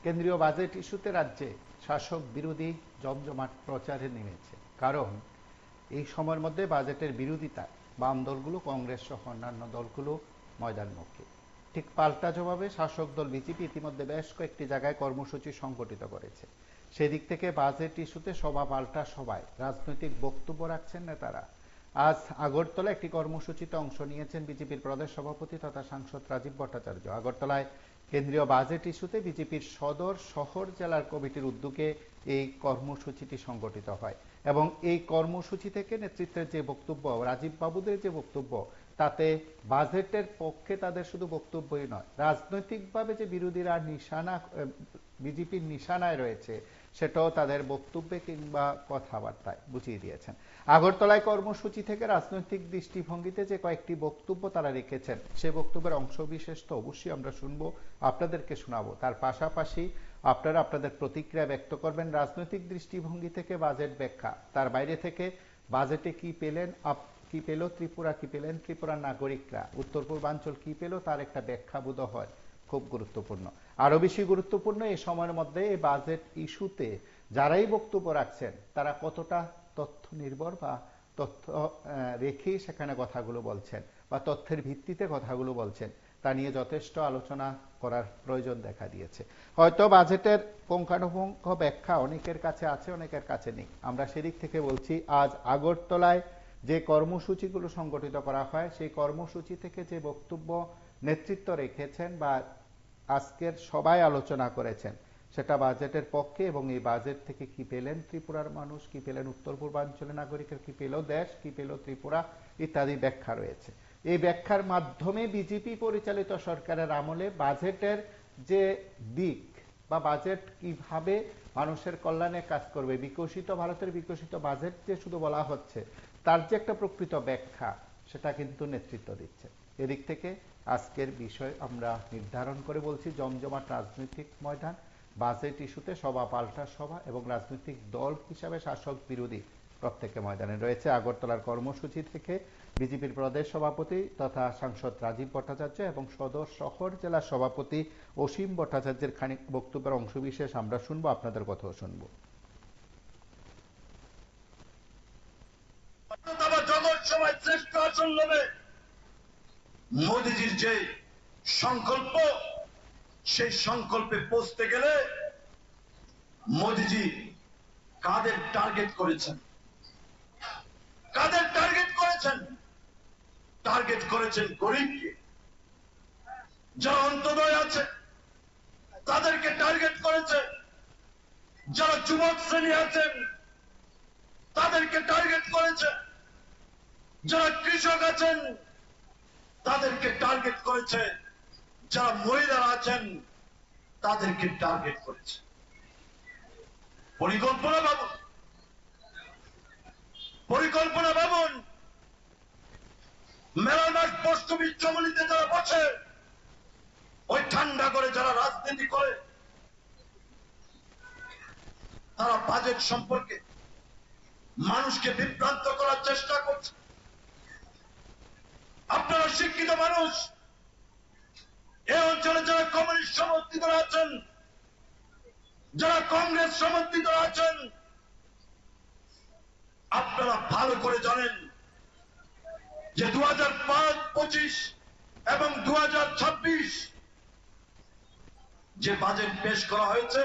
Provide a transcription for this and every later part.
কেন্দ্রীয় বাজেট ইস্যুতে রাজ্যে শাসক বিরোধী জমজমাট প্রচারে নেমেছে। কারণ এই সময়ের মধ্যে বাজেটের বিরোধিতা বাম দলগুলো, কংগ্রেস সহ অন্যান্য দলগুলো ময়দানমুখী। ঠিক পাল্টা জবাবে শাসক দল বিজেপি ইতিমধ্যে বেশ কয়েকটি জায়গায় কর্মসূচি সংগঠিত করেছে। সেদিক থেকে বাজেট ইস্যুতে সভা পাল্টা সভায় রাজনৈতিক বক্তব্য রাখছেন নেতারা। আজ আগরতলা একটি কর্মসূচিতে অংশ নিয়েছেন বিজেপির প্রদেশ সভাপতি তথা সাংসদ রাজীব ভট্টাচার্য। আগরতলায় কেন্দ্রীয় বাজেট ইস্যুতে বিজেপির সদর শহর জেলার কমিটির উদ্যোগে এই কর্মসূচিটি সংগঠিত হয় এবং এই কর্মসূচি থেকে নেতৃত্বের যে বক্তব্য, রাজীব বাবুদের যে বক্তব্য, তাতে বাজেটের পক্ষে তাদের শুধু বক্তব্যই নয়, রাজনৈতিকভাবে যে বিরোধীরা নিশানা বিজেপির নিশানায় রয়েছে সেটাও তাদের বক্তব্যে কিংবা কথাবার্তায় বুঝিয়ে দিয়েছেন। আগরতলায় কর্মসূচি থেকে রাজনৈতিক দৃষ্টিভঙ্গিতে যে কয়েকটি বক্তব্য তারা রেখেছেন, সে বক্তব্যের অংশবিশেষ তো অবশ্যই আমরা শুনবো, আপনাদেরকে শোনাবো। তার পাশাপাশি আপনারা আপনাদের প্রতিক্রিয়া ব্যক্ত করবেন রাজনৈতিক দৃষ্টিভঙ্গি থেকে বাজেট ব্যাখ্যা, তার বাইরে থেকে বাজেটে কি পেলেন, কি পেল ত্রিপুরা, কি পেলেন ত্রিপুরার নাগরিকরা, উত্তর পূর্বাঞ্চল কি পেল, তার একটা ব্যাখ্যা বোধ হয় খুব গুরুত্বপূর্ণ। আরো বেশি গুরুত্বপূর্ণ এই সময়ের মধ্যে এই বাজেট ইস্যুতে যারাই বক্তব্য রাখছেন তারা কতটা তথ্য নির্ভর বা তথ্য রেখেই সেখানে কথাগুলো বলছেন বা তথ্যের ভিত্তিতে কথাগুলো বলছেন, তা নিয়ে যথেষ্ট আলোচনা করার প্রয়োজন দেখা দিয়েছে। হয়তো বাজেটের পুঙ্খানুপুঙ্খ ব্যাখ্যা অনেকের কাছে আছে, অনেকের কাছে নেই। আমরা সেদিক থেকে বলছি, আজ আগরতলায় যে কর্মসূচিগুলো সংগঠিত করা হয় সেই কর্মসূচি থেকে যে বক্তব্য নেতৃত্ব রেখেছেন বা আজকের সবাই আলোচনা করেছেন সেটা বাজেটের পক্ষে, এবং এই বাজেট থেকে কি পেলেন ত্রিপুরার মানুষ, কি পেলেন উত্তর পূর্বাঞ্চলের নাগরিকের, কি পেল দেশ, কি পেল ত্রিপুরা ইত্যাদি ব্যাখ্যা রয়েছে। এই ব্যাখ্যার মাধ্যমে বিজেপি পরিচালিত সরকারের আমলে বাজেটের যে দিক বা বাজেট কিভাবে মানুষের কল্যাণে কাজ করবে, বিকশিত ভারতের বিকশিত বাজেট যে শুধু বলা হচ্ছে, তার যে একটা প্রকৃত ব্যাখ্যা সেটা কিন্তু নেতৃত্ব দিচ্ছে। এদিক থেকে আজকের বিষয় আমরা নির্ধারণ করে বলছি, জমজমাট রাজনৈতিক ময়দান, বাজেট ইস্যুতে সভা পাল্টা সভা এবং রাজনৈতিক দল হিসাবে শাসক বিরোধী প্রত্যেকে ময়দানে রয়েছে। আগরতলার কর্মসূচি থেকে বিজেপির প্রদেশ সভাপতি তথা সাংসদ রাজীব ভট্টাচার্য এবং সদর শহর জেলার সভাপতি অসীম ভট্টাচার্যের খানিক বক্তব্যের অংশবিশেষ আমরা শুনবো, আপনাদের কথাও শুনবো। শ্রেষ্ঠ আসন নেবে মোদীজির যে সংকল্প, সেই সংকল্পে পৌঁছতে গেলে মোদীজি কাদের টার্গেট করেছেন, কাদের টার্গেট করেছেন? টার্গেট করেছেন গরিবকে, যারা অন্তদয় আছে তাদেরকে টার্গেট করেছে, যারা যুবক শ্রেণী আছেন তাদেরকে টার্গেট করেছে, যারা কৃষক আছেন তাদেরকে টার্গেট করেছে, যারা মহিলারা আছেন তাদেরকে টার্গেট করেছে। পরিকল্পনা ভাবুন, পরিকল্পনা ভাবুন। মেলা মাস পশ্চিমী চমনিতে যারা বসে ওই ঠান্ডা করে যারা রাজনীতি করে, তারা বাজেট সম্পর্কে মানুষকে বিভ্রান্ত করার চেষ্টা করছে। আপনারা শিক্ষিত মানুষ, এই অঞ্চলে যারা কমিউনিস্ট সমর্থিত আছেন, যারা কংগ্রেস সমর্থিত আছেন, আপনারা ভালো করে জানেন যে 2025 এবং 2026 যে বাজেট পেশ করা হয়েছে,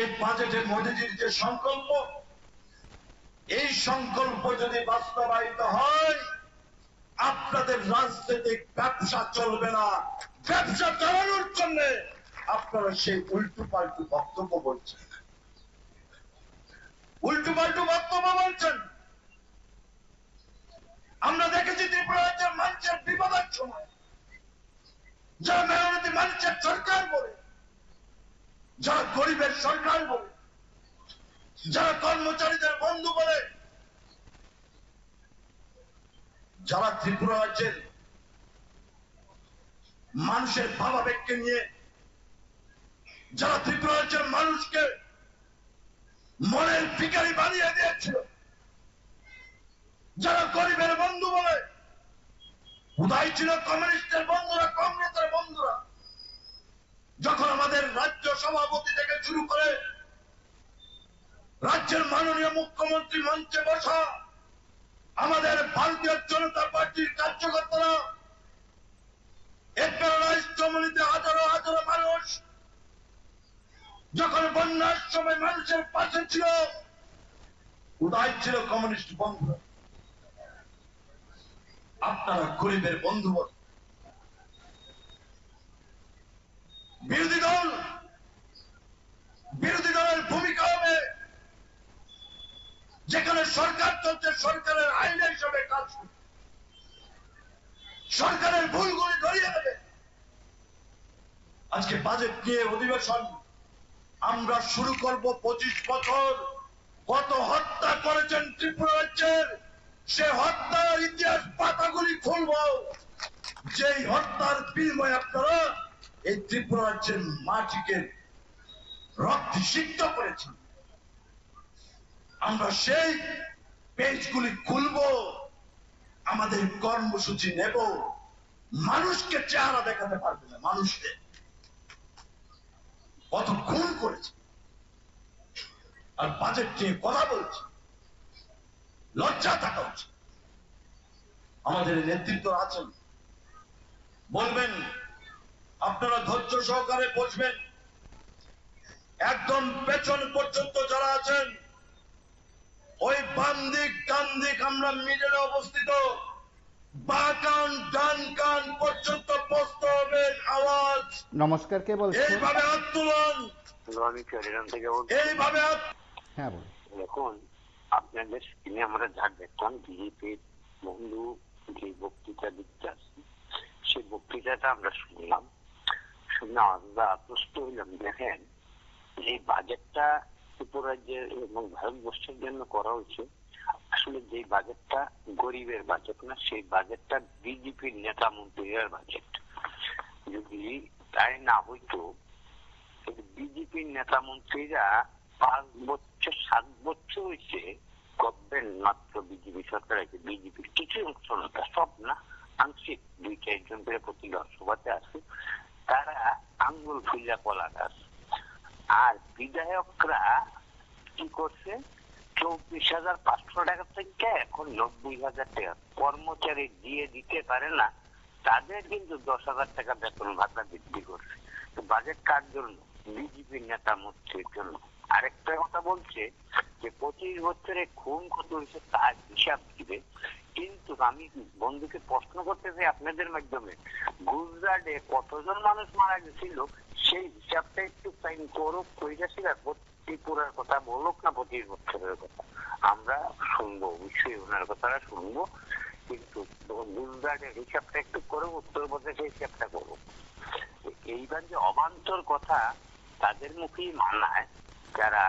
এই বাজেটে মোদীজির যে সংকল্প, এই সংকল্প যদি বাস্তবায়িত হয়, আপনাদের রাজনৈতিক ব্যবসা চলবে না। ব্যবসা চালানোর জন্য আপনারা সেই উল্টো পাল্টু বক্তব্য বলছেন, উল্টো পাল্টু বক্তব্য বলছেন। আমরা দেখেছি ত্রিপুরা রাজ্যের মানুষের বিপদের সময় যারা মেহনতি মানুষের সরকার বলে, যারা গরিবের সরকার বলে, যারা কর্মচারীদের বন্ধু বলে, যারা ত্রিপুরা রাজ্যের মানুষের ভাবাবেগকে নিয়ে, যারা ত্রিপুরা রাজ্যের মানুষকে মনের ভিখারি বানিয়ে দিয়েছিল, যারা গরিবের বন্ধু বলে, উদয় ছিল কমিউনিস্টের বন্ধুরা, কংগ্রেসের বন্ধুরা, যখন আমাদের রাজ্য সভাপতি থেকে শুরু করে রাজ্যের মাননীয় মুখ্যমন্ত্রী মঞ্চে বসা আমাদের ভারতীয় জনতা পার্টির কার্যকর্তারা প্যারালাইজ কমিউনিটিতে হাজারো হাজারো মানুষ যখন বন্যার সময় মানুষের পাশে ছিল, উদায় ছিল কমিউনিস্ট বন্ধু। আপনারা গরিবের বন্ধু। বিরোধী দলের ভূমিকা হবে যেখানে সরকার চলছে সরকারের আইন হিসেবে কাজ করবে, সরকারের ভুলগুলি ধরিয়ে দেবে। আজকে বাজেট নিয়ে অধিবেশন আমরা শুরু করব। 25 বছর কত হত্যা করেছেন ত্রিপুরা রাজ্যের, সে হত্যার ইতিহাস পাতাগুলি খুলব। যেই হত্যার বিনিময়ে আপনারা এই ত্রিপুরা রাজ্যের মাটিকে রক্তে সিক্ত করেছেন, আমরা সেই পেজগুলি খুলব, আমাদের কর্মসূচি নেব। মানুষকে চেহারা দেখাতে পারবে না, মানুষকে কত খুন করেছে আর বাজেট নিয়ে কথা বলছে, লজ্জা থাকা উচিত। আমাদের নেতৃত্ব আছেন, বলবেন, আপনারা ধৈর্য সহকারে বসবেন। একদম পেছন পর্যন্ত যারা আছেন, ওই বাম দিক ডান দিক আমরা মিডলে অবস্থিত, বাঁ কান ডান কান পর্যন্ত বসতে হবে। আওয়াজ নমস্কার, কে বলছেন? এইভাবে হাত তুলুন, আমি চরিরাম থেকে বলছি। এইভাবে হাত। হ্যাঁ বলুন। দেখুন, আপনাদের স্ক্রিনে আমরা যা দেখতাম বিজেপির বন্ধু যে বক্তৃতা দিতে আসছে, সেই বক্তৃতাটা আমরা শুনলাম, শুনে আমরা আত্মস্থ হইলাম। দেখেন, এই বাজেটটা ত্রিপুরা রাজ্যের এবং ভারতবর্ষের জন্য করা হয়েছে, আসলে যে বাজেটটা গরিবের বাজেট না, সেই বাজেটটা বিজেপির নেতা মন্ত্রীর বাজেট। যদি তাই না হইতো, বিজেপির নেতা মন্ত্রীরা 5 বছর 7 বছর হয়েছে গভর্নমেন্ট, মাত্র বিজেপি সরকার আছে, বিজেপির কিছু অংশ না, সব না, আংশিক 2-4 জন করে প্রতি লোকসভাতে আছে, তারা আঙ্গুল ফুলিয়া কলা গাছ। আর বিধায়করা কি করছে, 24,500 টাকা থেকে এখন 90,000 টাকা কর্মচারী দিয়ে দিতে পারে না, তাদের কিন্তু 10,000 টাকা বেতন ভাতা বৃদ্ধি করছে। তো বাজেট কার জন্য? বিজেপির নেতা মন্ত্রীর জন্য। আরেকটা কথা বলছে যে 25 বছরে খুন কত হয়েছে তার হিসাব দিবে, কিন্তু আমি বন্ধুকে প্রশ্ন করতে চাই আপনাদের মাধ্যমে, গুজরাটে কতজন মানুষ মারা গেছিল সেই হিসাবটা একটু সাইন করুক, কইরাছিল ত্রিপুরার কথা বলুক না 25 বছরের কথা, আমরা শুনবো, অবশ্যই ওনার কথাটা শুনবো, কিন্তু গুজরাটের হিসাবটা একটু করুক, উত্তরপ্রদেশের হিসাবটা করুক। এইবার যে অবান্তর কথা তাদের মুখেই মানায়, যারা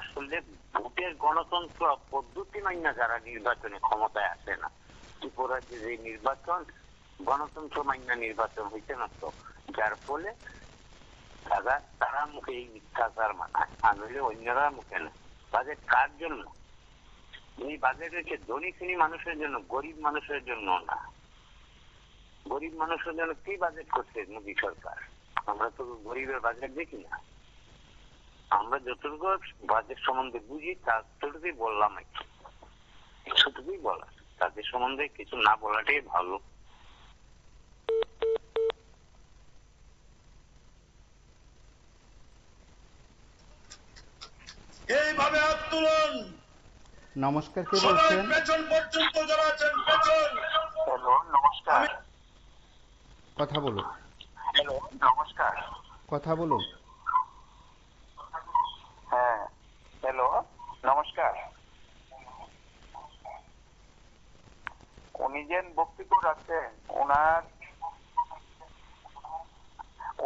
আসলে ভোটের গণতন্ত্র পদ্ধতি মাইনা যারা নির্বাচনে ক্ষমতায় আসে না। ত্রিপুরার যে নির্বাচন গণতন্ত্র মাইনা নির্বাচন হইতে না, তো যার ফলে তারা মুখে এই মিথ্যাচার মানায়, আর নইলে অন্যরা মুখে না। বাজেট কার জন্য? এই বাজেট হচ্ছে ধনী শ্রেণী মানুষের জন্য, গরিব মানুষের জন্য না। গরিব মানুষের জন্য কি বাজেট করছে মোদী সরকার? আমরা তো গরিবের বাজেট দেখি না। আমরা যতটুকু বাজেট সম্বন্ধে বুঝি ততটুকুই বললাম, একটুটুকুই বলা, তাদের সম্বন্ধে কিছু না বলাটাই ভালো। এইভাবে হাত তুলুন। নমস্কার, কে সবাই বলছেন? পেছন পর্যন্ত যারা আছেন, পেছন। হ্যালো, নমস্কার। কথা বলুন। হ্যালো, নমস্কার। কথা বলুন। হ্যাঁ, হ্যালো, নমস্কার। উনি যে বক্তৃতা রাখছেন,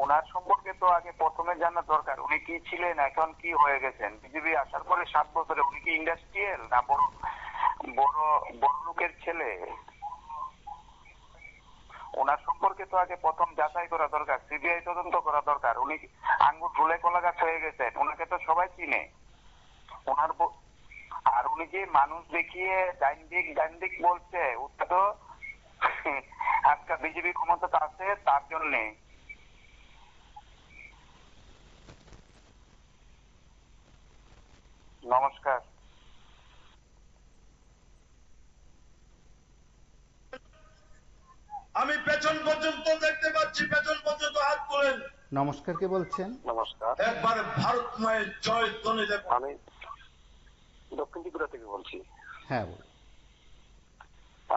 ওনার সম্পর্কে তো আগে প্রথমে জানা দরকার, উনি কি ছিলেন, এখন কি হয়ে গেছেন। বিজেপি আসার পরে 7 বছরে উনি কি ইন্ডাস্ট্রিয়াল না বড় বড় লোকের ছেলে? ওনার সম্পর্কে তো আগে প্রথম যাচাই করা দরকার, সিবিআই তদন্ত করা দরকার। উনি আঙ্গুর ধুলে কলা গাছ হয়ে গেছেন, ওনাকে তো সবাই চিনে। আর উনি যে মানুষ দেখিয়ে ডাইন দিক বলছে, ওটা তো আজকে বিজেপি ক্ষমতা আছে তার জন্যে। নমস্কার। আমি পেছন পর্যন্ত দেখতে পাচ্ছি, পেছন পর্যন্ত হাত তোলেন। নমস্কার, কে বলছেন? নমস্কার, একবার ভারত মায়ের জয় ধ্বনি দেব। আমি দক্ষিণ ত্রিপুরা থেকে বলছি। হ্যাঁ, বলুন।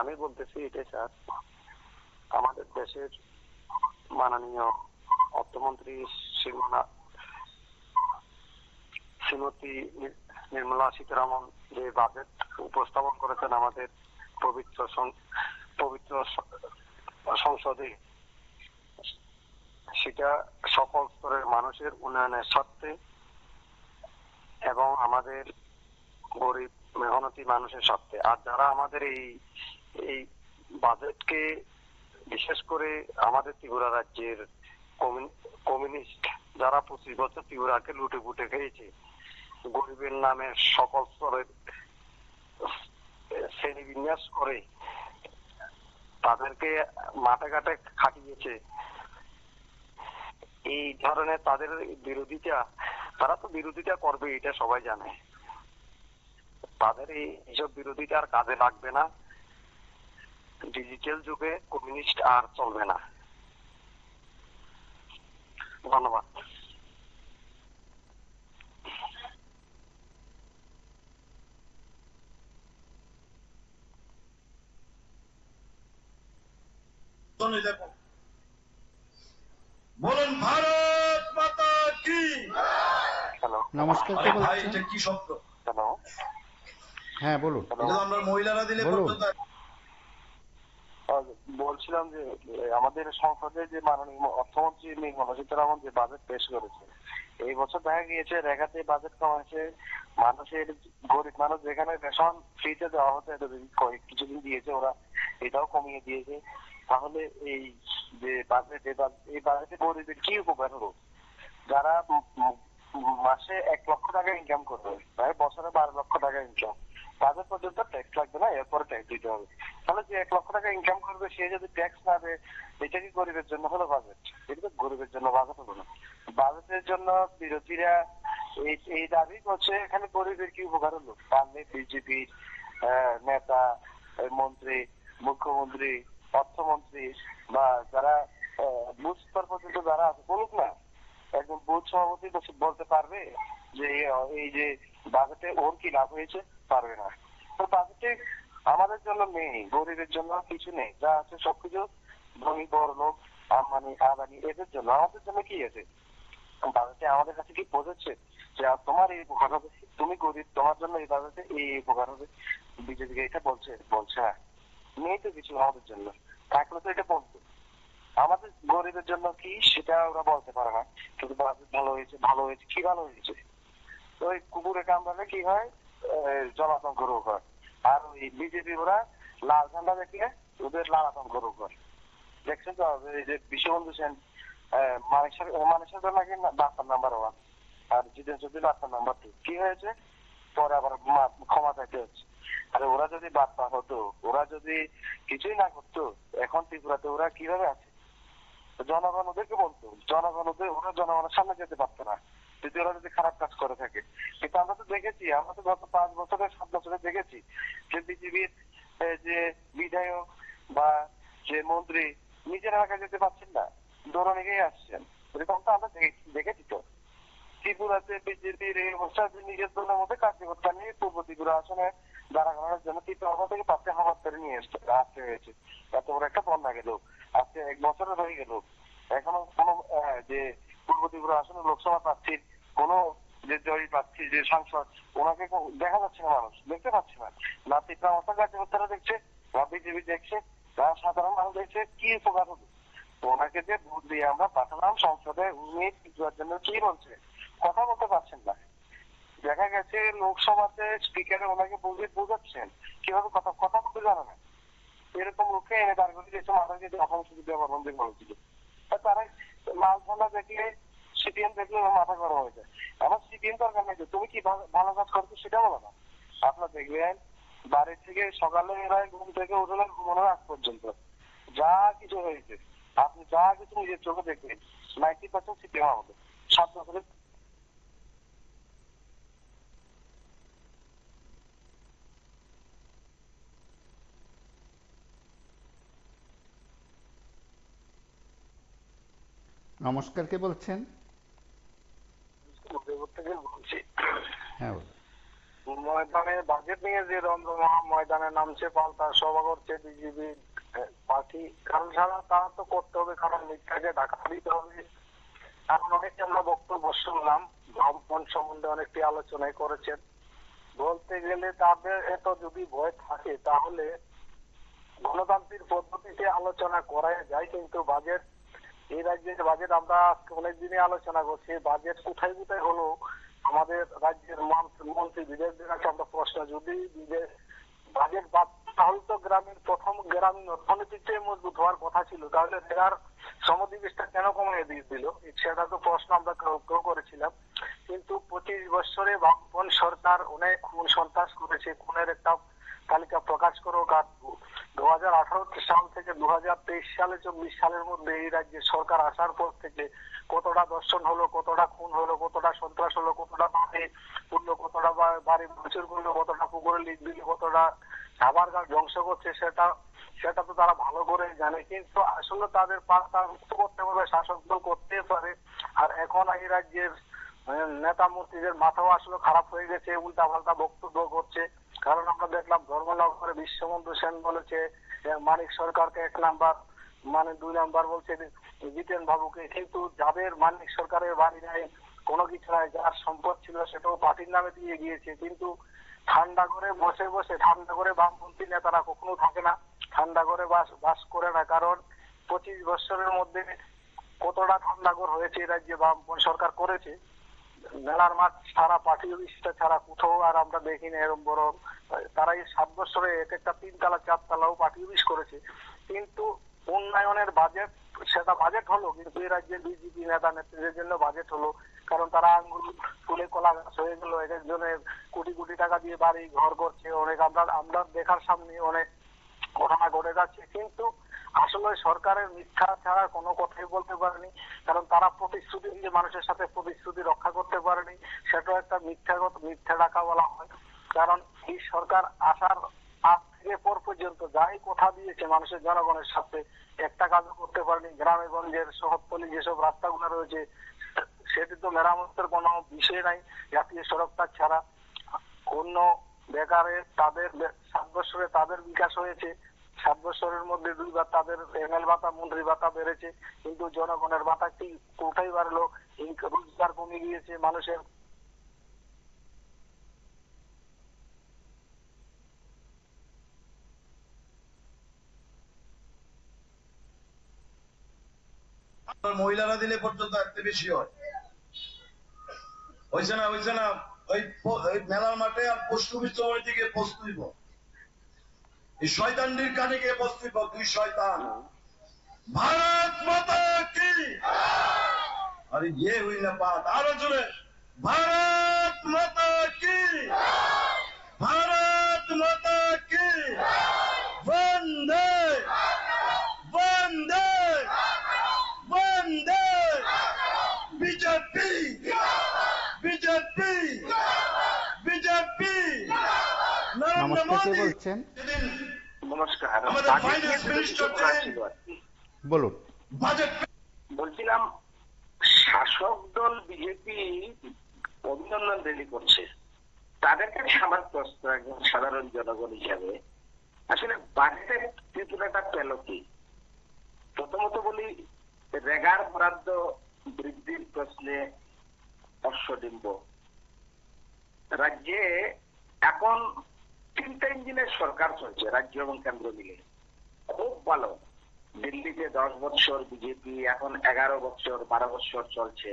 আমি বলতেছি এটাই স্যার, আমাদের দেশের মাননীয় অর্থমন্ত্রী শ্রীমতী নির্মলা সীতারামন যে বাজেট উপস্থাপন করেছেন আমাদের পবিত্র সংসদে, সেটা সকল স্তরের মানুষের উন্নয়নের স্বার্থে এবং আমাদের গরিব মেহনতি মানুষের স্বার্থে। আর যারা আমাদের এই বাজেটকে, বিশেষ করে আমাদের ত্রিপুরা রাজ্যের কমিউনিস্ট যারা 25 বছর ত্রিপুরাকে লুটে পুটে খেয়েছে, গরিবের নামে সকল স্তরের শ্রেণীবিন্যাস করে তাদেরকে মাঠে ঘাটে খাটিয়েছে, এই ধরনের তাদের বিরোধিতা, তারা তো বিরোধিতা করবে, এটা সবাই জানে। তাদের এইসব বিরোধিতা আর কাজে লাগবে না। ডিজিটাল যুগে কমিউনিস্ট আর চলবে না। ধন্যবাদ। ধ্বনি দেব। বলুন ভারত মাতা কি। হ্যালো, নমস্কার, কে আরে ভাই, বলছেন? এটা কি শব্দ? হ্যালো, হ্যাঁ, বলুন। এটা তো আমরা মহিলারা দিলে বলুন। করতে চাই। বলছিলাম যে আমাদের সংসদে যে মাননীয় অর্থমন্ত্রী নির্মলা সীতারামন যে বাজেট পেশ করেছে, এই বছর দেখা গিয়েছে রেখাতে বাজেট কম হয়েছে। মানুষের, গরিব মানুষ যেখানে রেশন ফ্রিতে দেওয়া হতো এতদিন, কিছুদিন দিয়েছে ওরা, এটাও কমিয়ে দিয়েছে। তাহলে এই যে বাজেট, এই বাজেটে গরিবের কি উপকার হলো? যারা মাসে 1 লক্ষ টাকা ইনকাম করবে, প্রায় বছরে 12 লক্ষ টাকা ইনকাম, তাদের পর্যন্ত ট্যাক্স লাগবে না, এরপরে ট্যাক্স দিতে হবে। তাহলে যে 1 লক্ষ টাকা ইনকাম করবে সে যদি ট্যাক্স না দেয়, এটা কি গরিবের জন্য হলো বাজেট? এটা তো গরিবের জন্য বাজেট হলো না। বাজেটের জন্য বিরোধীরা এই দাবি করছে এখানে গরিবের কি উপকার হলো। পারলে বিজেপি নেতা, মন্ত্রী, মুখ্যমন্ত্রী, অর্থমন্ত্রী বা যারা বুথ স্তর পর্যন্ত যারা আছে বলুক না। একজন বুথ সভাপতি বলতে পারবে যে এই যে বাজেটে ওর কি লাভ হয়েছে? পারবে না। তো বাজেটে আমাদের জন্য নেই, গরিবের জন্য কিছু নেই। যা আছে সবকিছু ধনী বড় লোক, আম্বানি আদানি এদের জন্য। আমাদের জন্য কি আছে? বাজেটে আমাদের কাছে কি পৌঁছচ্ছে যে তোমার এই উপকার হবে, তুমি গরিব, তোমার জন্য এই বাজেটে এই উপকার হবে? বিজেপিকে এটা বলছে? হ্যাঁ, নেই তো কিছু আমাদের জন্য। থাকলে তো এটা বলতো। আমাদের গরিবের জন্য কি সেটা ওরা বলতে পারে না, কিন্তু বাজেট ভালো হয়েছে। ভালো হয়েছে কি? ভালো হয়েছে ওই কুকুরে কামড়ালে কি হয়? জলাতঙ্ক রোগ হয়। আর ওই বিজেপি ওরা লাল ঝান্ডা দেখলে ওদের লালাতঙ্ক রোগ হয়। দেখছেন তো এই যে বিশ্ববন্ধু সেন মানেশ্বর নাকি ডাক্তার নাম্বার 1 আর জিতেন চৌধুরী ডাক্তার নাম্বার 2, কি হয়েছে? পরে আবার ক্ষমা চাইতে হচ্ছে। আরে ওরা যদি বার্তা হতো, ওরা যদি কিছুই না করতো, এখন ত্রিপুরাতে ওরা কিভাবে আছে? জনগণ ওদেরকে বলতো, জনগণ ওরা জনগণের সামনে যেতে পারতো না যদি ওরা যদি খারাপ কাজ করে থাকে। কিন্তু আমরা তো দেখেছি, আমরা তো গত 5 বছরে 7 বছরে দেখেছি যে বিজেপির যে বিধায়ক বা যে মন্ত্রী নিজের এলাকায় যেতে পারছেন না, দৌড়ানিকেই আসছেন। এরকম তো আমরা দেখেছি তো। ত্রিপুরাতে বিজেপির এই অবস্থা নিজের দলের মধ্যে কার্যকর্তা নিয়ে পূর্ব ত্রিপুরা আসনে দাঁড়া করার জন্য ত্রিপুরা থেকে 5টা হাওয়াত করে নিয়ে আসতে হয়েছে। এত বড় একটা বন্যা গেল, আজকে 1 বছরের হয়ে গেল, এখনো কোন যে পূর্ব ত্রিপুরা আসনে লোকসভা প্রার্থীর কোন যে জয়ী প্রার্থী যে সাংসদ, ওনাকে দেখা যাচ্ছে না, মানুষ দেখতে পাচ্ছে না। না ত্রিপুরা অবস্থা কার্যকর্তারা দেখছে, না বিজেপি দেখছে, না সাধারণ মানুষ দেখছে। কি উপকার হবে? ওনাকে যে ভোট দিয়ে আমরা পাঠালাম সংসদে, উনি ত্রিপুরার জন্য কি বলছে? কথা বলতে পারছেন না। দেখা গেছে লোকসভাতে স্পিকারে ওনাকে বোঝাচ্ছেন কিভাবে কথা বলতে জানে না। এরকম লোককে এনে দাঁড় করে দিয়েছে মাথাকে যখন শুধু ব্যবহার বন্ধ করেছিল। তারা লাল ঝান্ডা দেখলে, সিপিএম দেখলে মাথা গরম হয়ে যায়। আমার সিপিএম দরকার নেই, তুমি কি ভালো কাজ করছো সেটা বলো না। আপনার দেখবেন বাড়ি থেকে সকালে এরা ঘুম থেকে উঠলেন ঘুমানোর আগ পর্যন্ত যা কিছু হয়েছে, আপনি যা কিছু নিজের চোখে দেখবেন 90% সিপিএম আমাদের 7 বছরের নমস্কার, কে বলছেন? উদয়পুর থেকে বলছি। হ্যাঁ বলুন। ময়দানে বাজেট নিয়ে যে রমরমা ময়দানে নামছে, পাল্টা সভা করছে বিজেপি পার্টি, কারণ ছাড়া তারা তো করতে হবে, কারণ মিথ্যাকে ঢাকা দিতে হবে। এখন অনেকটা আমরা বক্তব্য শুনলাম, বামপন্থ সম্বন্ধে অনেকটি আলোচনায় করেছেন। বলতে গেলে তাদের এত যদি ভয় থাকে তাহলে গণতান্ত্রিক পদ্ধতিতে আলোচনা করাই যায়, কিন্তু বাজেট, এই রাজ্যের বাজেট আমরা অনেকদিনই আলোচনা করছি, বাজেট কোথায় কোথায় হলো আমাদের রাজ্যের মন্ত্রী বিধায়কদের কাছে আমরা প্রশ্ন, যদি বাজেট বাদ তাহলে তো গ্রামীণ অর্থনীতিতে মজবুত হওয়ার কথা ছিল, তাহলে রেগার সমাধিবিষ্টা কেন কমিয়ে দিয়ে দিল, সেটা তো প্রশ্ন আমরা কেউ করেছিলাম। কিন্তু 25 বছরে বামপন্থ সরকার অনেক খুন সন্ত্রাস করেছে, খুনের একটা তালিকা প্রকাশ করো। 2018 সাল থেকে 2023 সালে 24 সালের মধ্যে এই রাজ্যে সরকার আসার পর থেকে কতটা দর্শন হলো, কতটা খুন হলো, কতটা সন্ত্রাস হলো, কতটা বাড়ি উঠলো, কতটা বাড়ি ভাঙচুর করলো, কতটা পুকুরে লিক দিল, কতটা খাবার গাছ ধ্বংস করছে, সেটা তো তারা ভালো করে জানে। কিন্তু আসলে তাদের পাল্টা করতে পারবে, শাসক দল করতে পারে। আর এখন এই রাজ্যের নেতা মন্ত্রীদের মাথাও আসলে খারাপ হয়ে গেছে, উল্টা পাল্টা বক্তব্য করছে। কারণ আমরা দেখলাম ধর্মনগরে বিশ্ববন্ধু সেন বলেছে মানিক সরকারকে 1 নাম্বার, 2 নাম্বার বলছে জিতেন বাবুকে, কিন্তু যাদের মানিক সরকারের বাড়ি নাই, কোনো কিছু নাই, যার সম্পদ ছিল সেটাও পার্টির নামে দিয়ে গিয়েছে। কিন্তু ঠান্ডা করে বসে বসে, ঠান্ডা করে বামপন্থী নেতারা কখনো থাকে না, ঠান্ডা করে বাস করে না। কারণ 25 বছরের মধ্যে কতটা ঠান্ডা ঘর হয়েছে এই রাজ্যে বামপন্থ সরকার করেছে। মেলার মাঠ ছাড়া, পার্টি অফিসটা ছাড়া কোথাও আর আমরা দেখিনি এরকম বড়। তারা এই 7 বছরে এক একটা 3 তলা 4 তলাও পার্টি অফিস করেছে। কিন্তু উন্নয়নের বাজেট, সেটা বাজেট হলো, কিন্তু এই রাজ্যের বিজেপি নেতা নেত্রীদের জন্য বাজেট হলো। কারণ তারা আঙ্গুল ফুলে কলা গাছ হয়ে গেল, এক একজনের কোটি কোটি টাকা দিয়ে বাড়ি ঘর করছে, অনেক আমরা দেখার সামনে অনেক ঘটনা ঘটে যাচ্ছে। কিন্তু আসলে সরকারের মিথ্যা ছাড়া কোনো কথাই বলতে পারেনি, কারণ তারা প্রতিশ্রুতি দিয়ে মানুষের সাথে প্রতিশ্রুতি রক্ষা করতে পারেনি, সেটাও একটা মিথ্যা ডাকা বলা হয়। কারণ এই সরকার আসার আগ থেকে পর পর্যন্ত যাই কথা দিয়েছে মানুষের জনগণের সাথে, একটা কাজও করতে পারেনি। গ্রামে গঞ্জের শহরতলি যেসব রাস্তাগুলো রয়েছে সেটি তো মেরামতের কোনো বিষয় নাই, জাতীয় সড়কটা ছাড়া। অন্য বেকারের তাদের 7 বছরে তাদের বিকাশ হয়েছে, 7 বছরের মধ্যে 2 বার তাদের এমএল ভাতা, মন্ত্রী ভাতা বেড়েছে, কিন্তু জনগণের ভাতা কি কোথায় বাড়লো? এই রোজগার কমে গিয়েছে মানুষের। মহিলারা দিলে পর্যন্ত একটা বেশি হয়, হয়েছে না ওই মেলার মাঠে আর পোস্ট অফিস থেকে পোস্ট দিব, এই শয়তানটির কানে গিয়ে পোস্ট দিব, 2 শয়তান। ভারত মাতা কি, আরে ইয়ে হুই না বাত, আরো জোরে, ভারত মাতা কি, ভারত মাতা কি, বন্দে বন্দে বন্দে, বিজেপি বিজেপি বিজেপি, নরেন্দ্র নমস্কার, কে মোদী। বলছেন? নমস্কার, আমাদের ফাইন্যান্স মিনিস্টার বলুন। বাজেট বলছিলাম, শাসক দল বিজেপি অভিনন্দন রেলি করছে, তাদের কাছে আমার প্রশ্ন একজন সাধারণ জনগণ হিসাবে, আসলে বাজেটের ত্রিপুরাটা পেল কি? প্রথমত বলি, রেগার বরাদ্দ বৃদ্ধির প্রশ্নে অশ্বডিম্ব। রাজ্যে এখন 3টা ইঞ্জিনের সরকার চলছে, রাজ্য এবং কেন্দ্র মিলে, খুব ভালো। দিল্লিতে 10 বছর বিজেপি, এখন 11 বছর 12 বছর চলছে।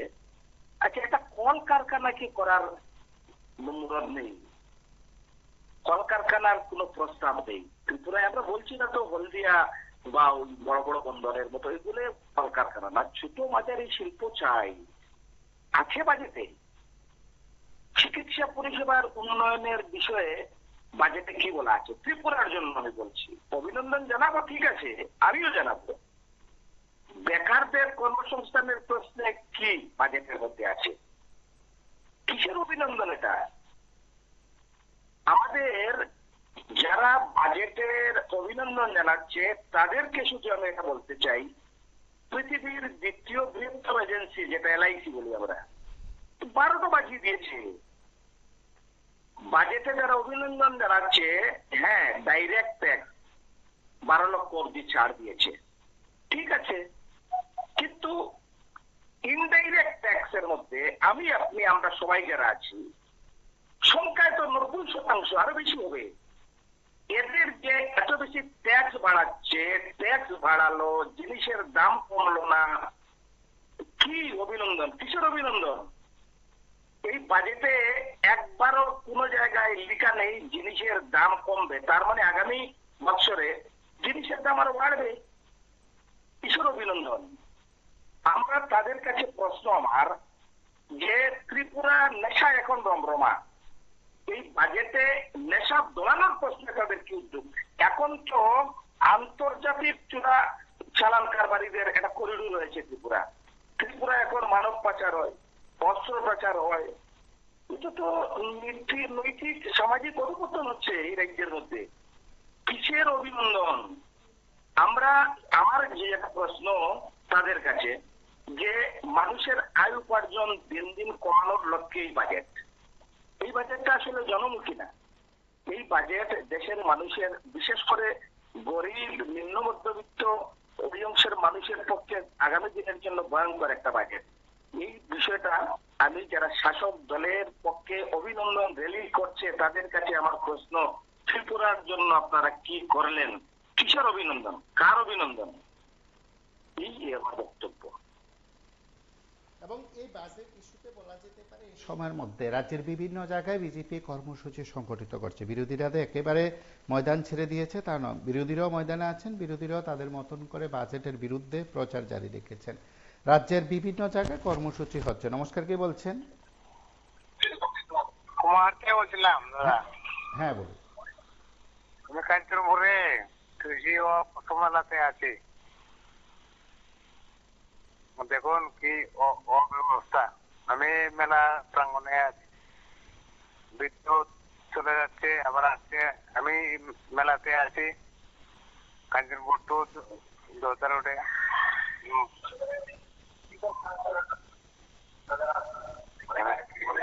আচ্ছা, একটা কলকারখানা কি করার অনুরোধ নেই? কলকারখানার কোনো প্রস্তাব নেই ত্রিপুরায়। আমরা বলছি না তো হলদিয়া বা বড় বড় বন্দরের মতো এগুলো কলকারখানা না, ছোট মাঝারি শিল্প চাই, আছে বাজেটে। চিকিৎসা পরিষেবার উন্নয়নের বিষয়ে বাজেটে কি বলা আছে ত্রিপুরার জন্য আমি বলছি, অভিনন্দন জানাবো, ঠিক আছে, আমিও জানাবো। বেকারদের কর্মসংস্থানের প্রশ্নে কি বাজেটের মধ্যে আছে? কিসের অভিনন্দন এটা? আমাদের যারা বাজেটের অভিনন্দন জানাচ্ছে তাদেরকে শুধু আমি এটা বলতে চাই, পৃথিবীর দ্বিতীয় বৃহত্তম এজেন্সি, যেটা এলআইসি বলি আমরা, 12টা বাজিয়ে দিয়েছে। বাজেটে যারা অভিনন্দন জানাচ্ছে, হ্যাঁ ডাইরেক্ট ট্যাক্স 12 লক্ষ অব্দি ছাড় দিয়েছে, ঠিক আছে, কিন্তু ইনডাইরেক্ট ট্যাক্সের মধ্যে আমি আপনি আমরা সবাই যারা আছি সংখ্যায় তো 90%, আরো বেশি হবে। এদের যে এত বেশি ট্যাক্স বাড়াচ্ছে, ট্যাক্স বাড়ালো, জিনিসের দাম কমলো না, কি অভিনন্দন, কিসের অভিনন্দন? এই বাজেটে একবারও কোনো জায়গায় লেখা নেই জিনিসের দাম কমবে, তার মানে আগামী বছরে জিনিসের দাম আরো বাড়বে। কিসের অভিনন্দন? আমরা তাদের কাছে প্রশ্ন আমার, যে ত্রিপুরা নেশা এখন রমরমা, এই বাজেটে নেশা দোলানোর প্রশ্নে তাদের কি উদ্যোগ? এখন তো আন্তর্জাতিক চোরা চালান কারবারিদের একটা করিডোর রয়েছে ত্রিপুরা এখন মানব পাচার হয়, অস্ত্র পাচার হয়, এটা তো নৈতিক সামাজিক পরিবর্তন হচ্ছে এই রাজ্যের মধ্যে। কিসের অভিনন্দন? আমার যে একটা প্রশ্ন তাদের কাছে, যে মানুষের আয় উপার্জন দিন দিন কমানোর লক্ষ্যে এই বাজেটটা আসলে জনমুখী না। এই বাজেট দেশের মানুষের, বিশেষ করে গরিব নিম্ন মধ্যবিত্ত অধিকাংশের মানুষের পক্ষে আগামী দিনের জন্য ভয়ঙ্কর একটা বাজেট। এই বিষয়টা আমি যারা শাসক দলের পক্ষে অভিনন্দন র্যালি করছে তাদের কাছে আমার প্রশ্ন, ত্রিপুরার জন্য আপনারা কি করলেন? কিসের অভিনন্দন? কার অভিনন্দন? এই আমার বক্তব্য। এবং এই বাজেট ইস্যুতে বলা যেতে পারে এই সময়ের মধ্যে রাজ্যের বিভিন্ন জায়গায় বিজেপি কর্মসূচি সংগঠিত করছে। বিরোধীরা একেবারে ময়দান ছেড়ে দিয়েছে তা নয়, বিরোধীরাও ময়দানে আছেন, বিরোধীরাও তাদের মতন করে বাজেটের বিরুদ্ধে প্রচার জারি রেখেছেন। রাজ্যের বিভিন্ন জায়গায় কর্মসূচি হচ্ছে। নমস্কার, কে বলছেন? কুমারকে বলছিলাম দাদা। হ্যাঁ বলুন। আমি কাঞ্চনপুরে কৃষি ও পশু মেলাতে আছি। দেখুন কি অব্যবস্থা। আমি মেলা প্রাঙ্গণে আছি, বিদ্যুৎ চলে যাচ্ছে আবার আসছে। আমি মেলাতে আছি কাঞ্চনপুর টু দোসা রোডে।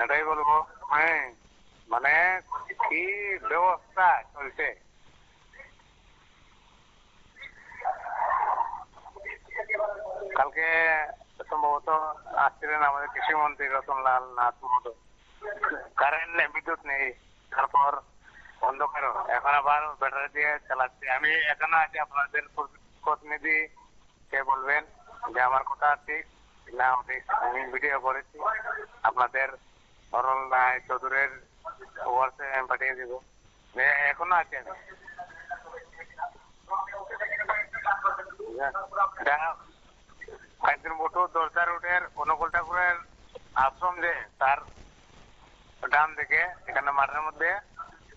এটাই বলবো, হ্যাঁ মানে কি ব্যবস্থা চলছে। কালকে সম্ভবত আসছিলেন আমাদের কৃষিমন্ত্রী রতনলাল নাথ মহোদয়, কারেন্ট নেই, বিদ্যুৎ নেই, তারপর অন্ধকার, এখন আবার ব্যাটারি দিয়ে চালাচ্ছে। আমি এখানে আছি, আপনাদের প্রতিনিধি কে বলবেন যে আমার কথা ঠিক না ঠিক। আমি ভিডিও করেছি, আপনাদের অরুণ রায় চৌধুরীর হোয়াটসঅ্যাপে আমি পাঠিয়ে দিব। এখনো আছি আমি। কাঞ্চনপুর দরজা রোডের অনুকূল ঠাকুরের আশ্রম, যে তার ডান দিকে এখানে মাঠের মধ্যে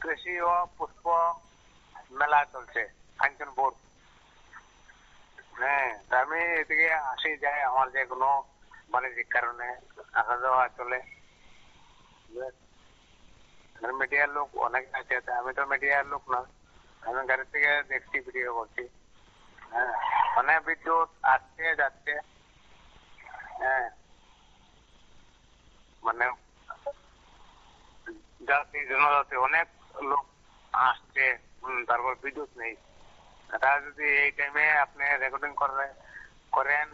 কৃষি ও পুষ্প মেলা চলছে কাঞ্চনপুর। হ্যাঁ, আমি এদিকে আসি যাই, আমার যে কোনো বাণিজ্যিক কারণে আসা যাওয়া চলে। মিডিয়ার লোক অনেক আছে, আমি তো মিডিয়ার লোক না, আমি গাড়ি থেকে দেখছি, ভিডিও করছি। হ্যাঁ, মানে বিদ্যুৎ আসছে যাচ্ছে। হ্যাঁ, মানে জাতি জনজাতি অনেক লোক আসছে, তারপর বিদ্যুৎ নেই। এটা যদি এই টাইমে আপনি রেকর্ডিং করেন,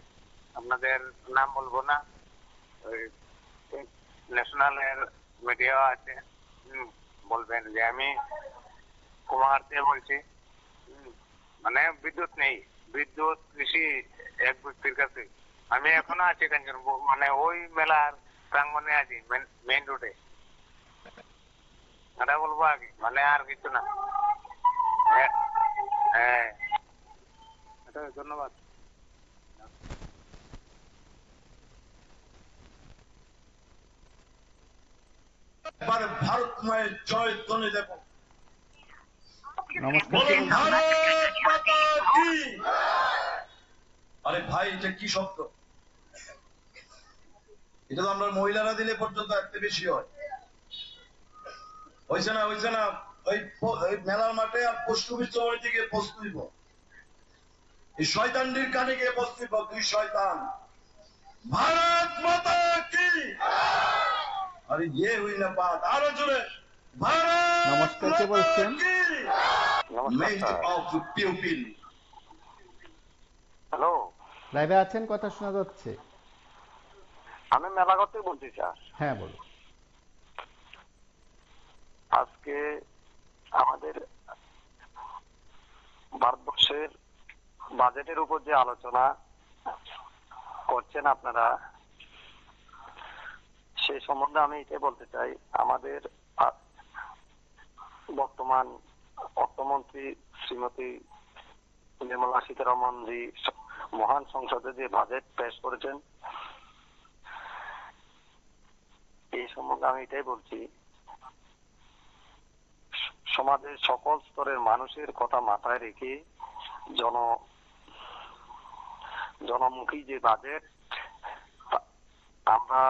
আপনাদের নাম বলবো না, ওই ন্যাশনালের মিডিয়া আছে, বলবেন যে আমি কুমার দিয়ে বলছি। মানে বিদ্যুৎ নেই, বিদ্যুৎ কৃষি এক ব্যক্তির কাছে। আমি এখনো আছি কাঞ্চনপুর, মানে ওই মেলার প্রাঙ্গণে আছি, মেইন রোডে। এটা বলবো আগে, মানে আর কিছু না। হ্যাঁ, ধন্যবাদ। ভারত মায়ের জয় ধ্বনি দেব। নমস্কার, কে বলুন বলছেন? ভারত মাতা কি। আরে ভাই, এটা কি শব্দ? এটা তো আমরা মহিলারা দিলে পর্যন্ত একটা বেশি হয়। হয়েছে না ওই মেলার মাঠে আর পোস্ট অফিস দিকে পোস্ট দিব। এই শয়তানটির কানে গিয়ে বসছিল, দুই শয়তান, ভারত মাতা কি, আরে ইয়ে হুই না বাত, আরো জোরে, ভারত নমস্কার, কে মাতা বলছেন? কি। নমস্কার মেট স্যার। Of pupil. হ্যালো, লাইভে আছেন, কথা শোনা যাচ্ছে? আমি মেলাঘর থেকে বলছি স্যার। হ্যাঁ, বলুন। আজকে আমাদের ভারতবর্ষের বাজেটের উপর যে আলোচনা করছেন আপনারা, সেই সম্বন্ধে আমি এটাই বলতে চাই, আমাদের বর্তমান অর্থমন্ত্রী শ্রীমতী নির্মলা সীতারমন জি মহান সংসদে যে বাজেট পেশ করেছেন, এই সম্বন্ধে আমি এটাই বলছি, সমাজের সকল স্তরের মানুষের কথা মাথায় রেখে জনমুখী যে বাজেট, আমরা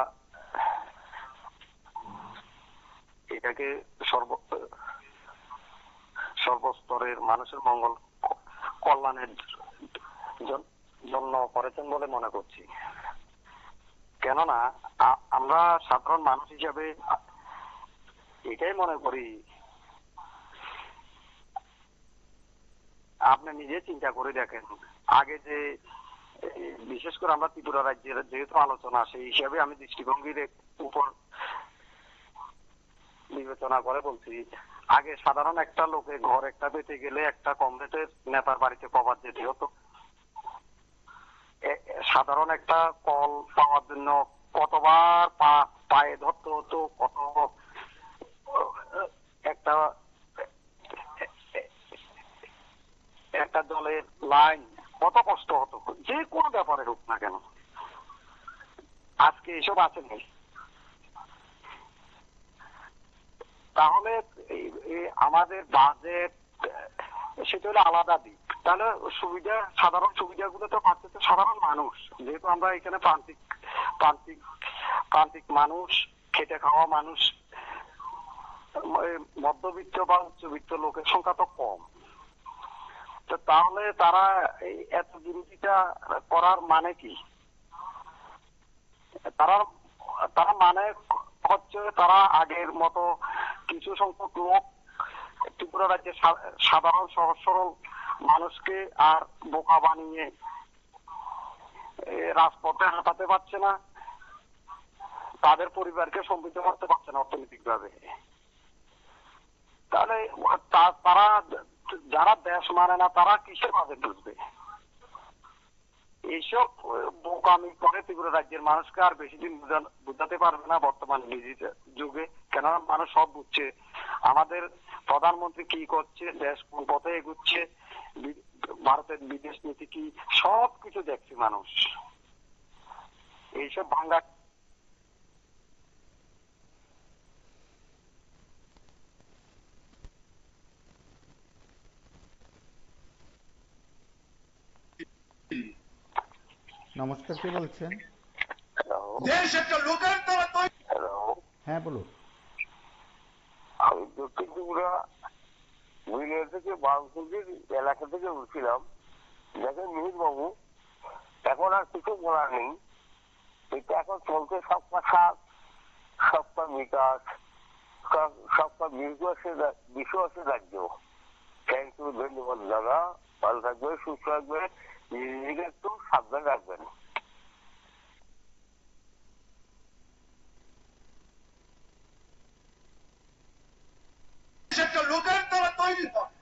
এটাকে সর্বস্তরের মানুষের মঙ্গল কল্যাণের জন্য করেছেন বলে মনে করছি। কেননা আমরা সাধারণ মানুষ হিসাবে এটাই মনে করি, আপনি নিজে চিন্তা করে দেখেন, আগে যে বিশেষ করে আমরা ত্রিপুরা রাজ্যের যেহেতু আলোচনা, সেই হিসাবে আমি দৃষ্টিভঙ্গির উপর বিবেচনা করে বলছি, আগে সাধারণ একটা লোকে ঘর একটা পেতে গেলে একটা কংগ্রেসের নেতার বাড়িতে কবার যেতে হতো। সাধারণ একটা কল পাওয়ার জন্য কতবার পায়ে ধরতে হতো, কত একটা একটা দলের লাইন, কত কষ্ট হতো, যে কোনো ব্যাপারে হোক না কেন। আজকে এসব আছে নেই। তাহলে আমাদের বাজেট সেটা হলো আলাদা দিক। তাহলে সুবিধা, সাধারণ সুবিধাগুলো তো পাচ্ছে তো সাধারণ মানুষ, যেহেতু আমরা এখানে প্রান্তিক মানুষ, খেটে খাওয়া মানুষ, মধ্যবিত্ত বা উচ্চবিত্ত লোকের সংখ্যা তো কম। তো তাহলে তারা এত বিরোধিতা করার মানে কি? তারা মানে হচ্ছে তারা আগের মতো কিছু সংখ্যক লোক ত্রিপুরা রাজ্যের সাধারণ সহজ সরল মানুষকে আর বোকা বানিয়ে রাজপথে হাঁটাতে পারছে না, তাদের পরিবারকে সমৃদ্ধ করতে পারছে না অর্থনৈতিক ভাবে। তাহলে তারা যারা দেশ মানে না, তারা কিসের মাঝে বুঝবে? এইসব বোকামি করে ত্রিপুরা রাজ্যের মানুষকে আর বেশি দিন বুঝাতে পারবে না বর্তমান ডিজিটাল যুগে। কেননা মানুষ সব বুঝছে, আমাদের প্রধানমন্ত্রী কি করছে, দেশ কোন পথে এগুচ্ছে, ভারতের বিদেশ নীতি কি, সব কিছু দেখছে মানুষ। এইসব ভাঙ্গা নমস্কার, কে বলছেন? দেশ একটা লোকের দ্বারা তৈরি। হ্যাঁ, বলুন। আমি দক্ষিণ ত্রিপুরা বুড়িয়া থেকে বাংকুটির এলাকা থেকে উঠছিলাম। দেখেন মিহির বাবু, এখন আর কিছু বলার নেই, এটা এখন চলছে সবকা সাথ, সবকা বিকাশ, সবকা বিশ্বাসের রাজ্য। থ্যাংক ইউ, ধন্যবাদ দাদা, ভালো থাকবে, সুস্থ থাকবে, নিজেকে একটু সাবধান রাখবেন। একটা লোকের দ্বারা তৈরি হয়,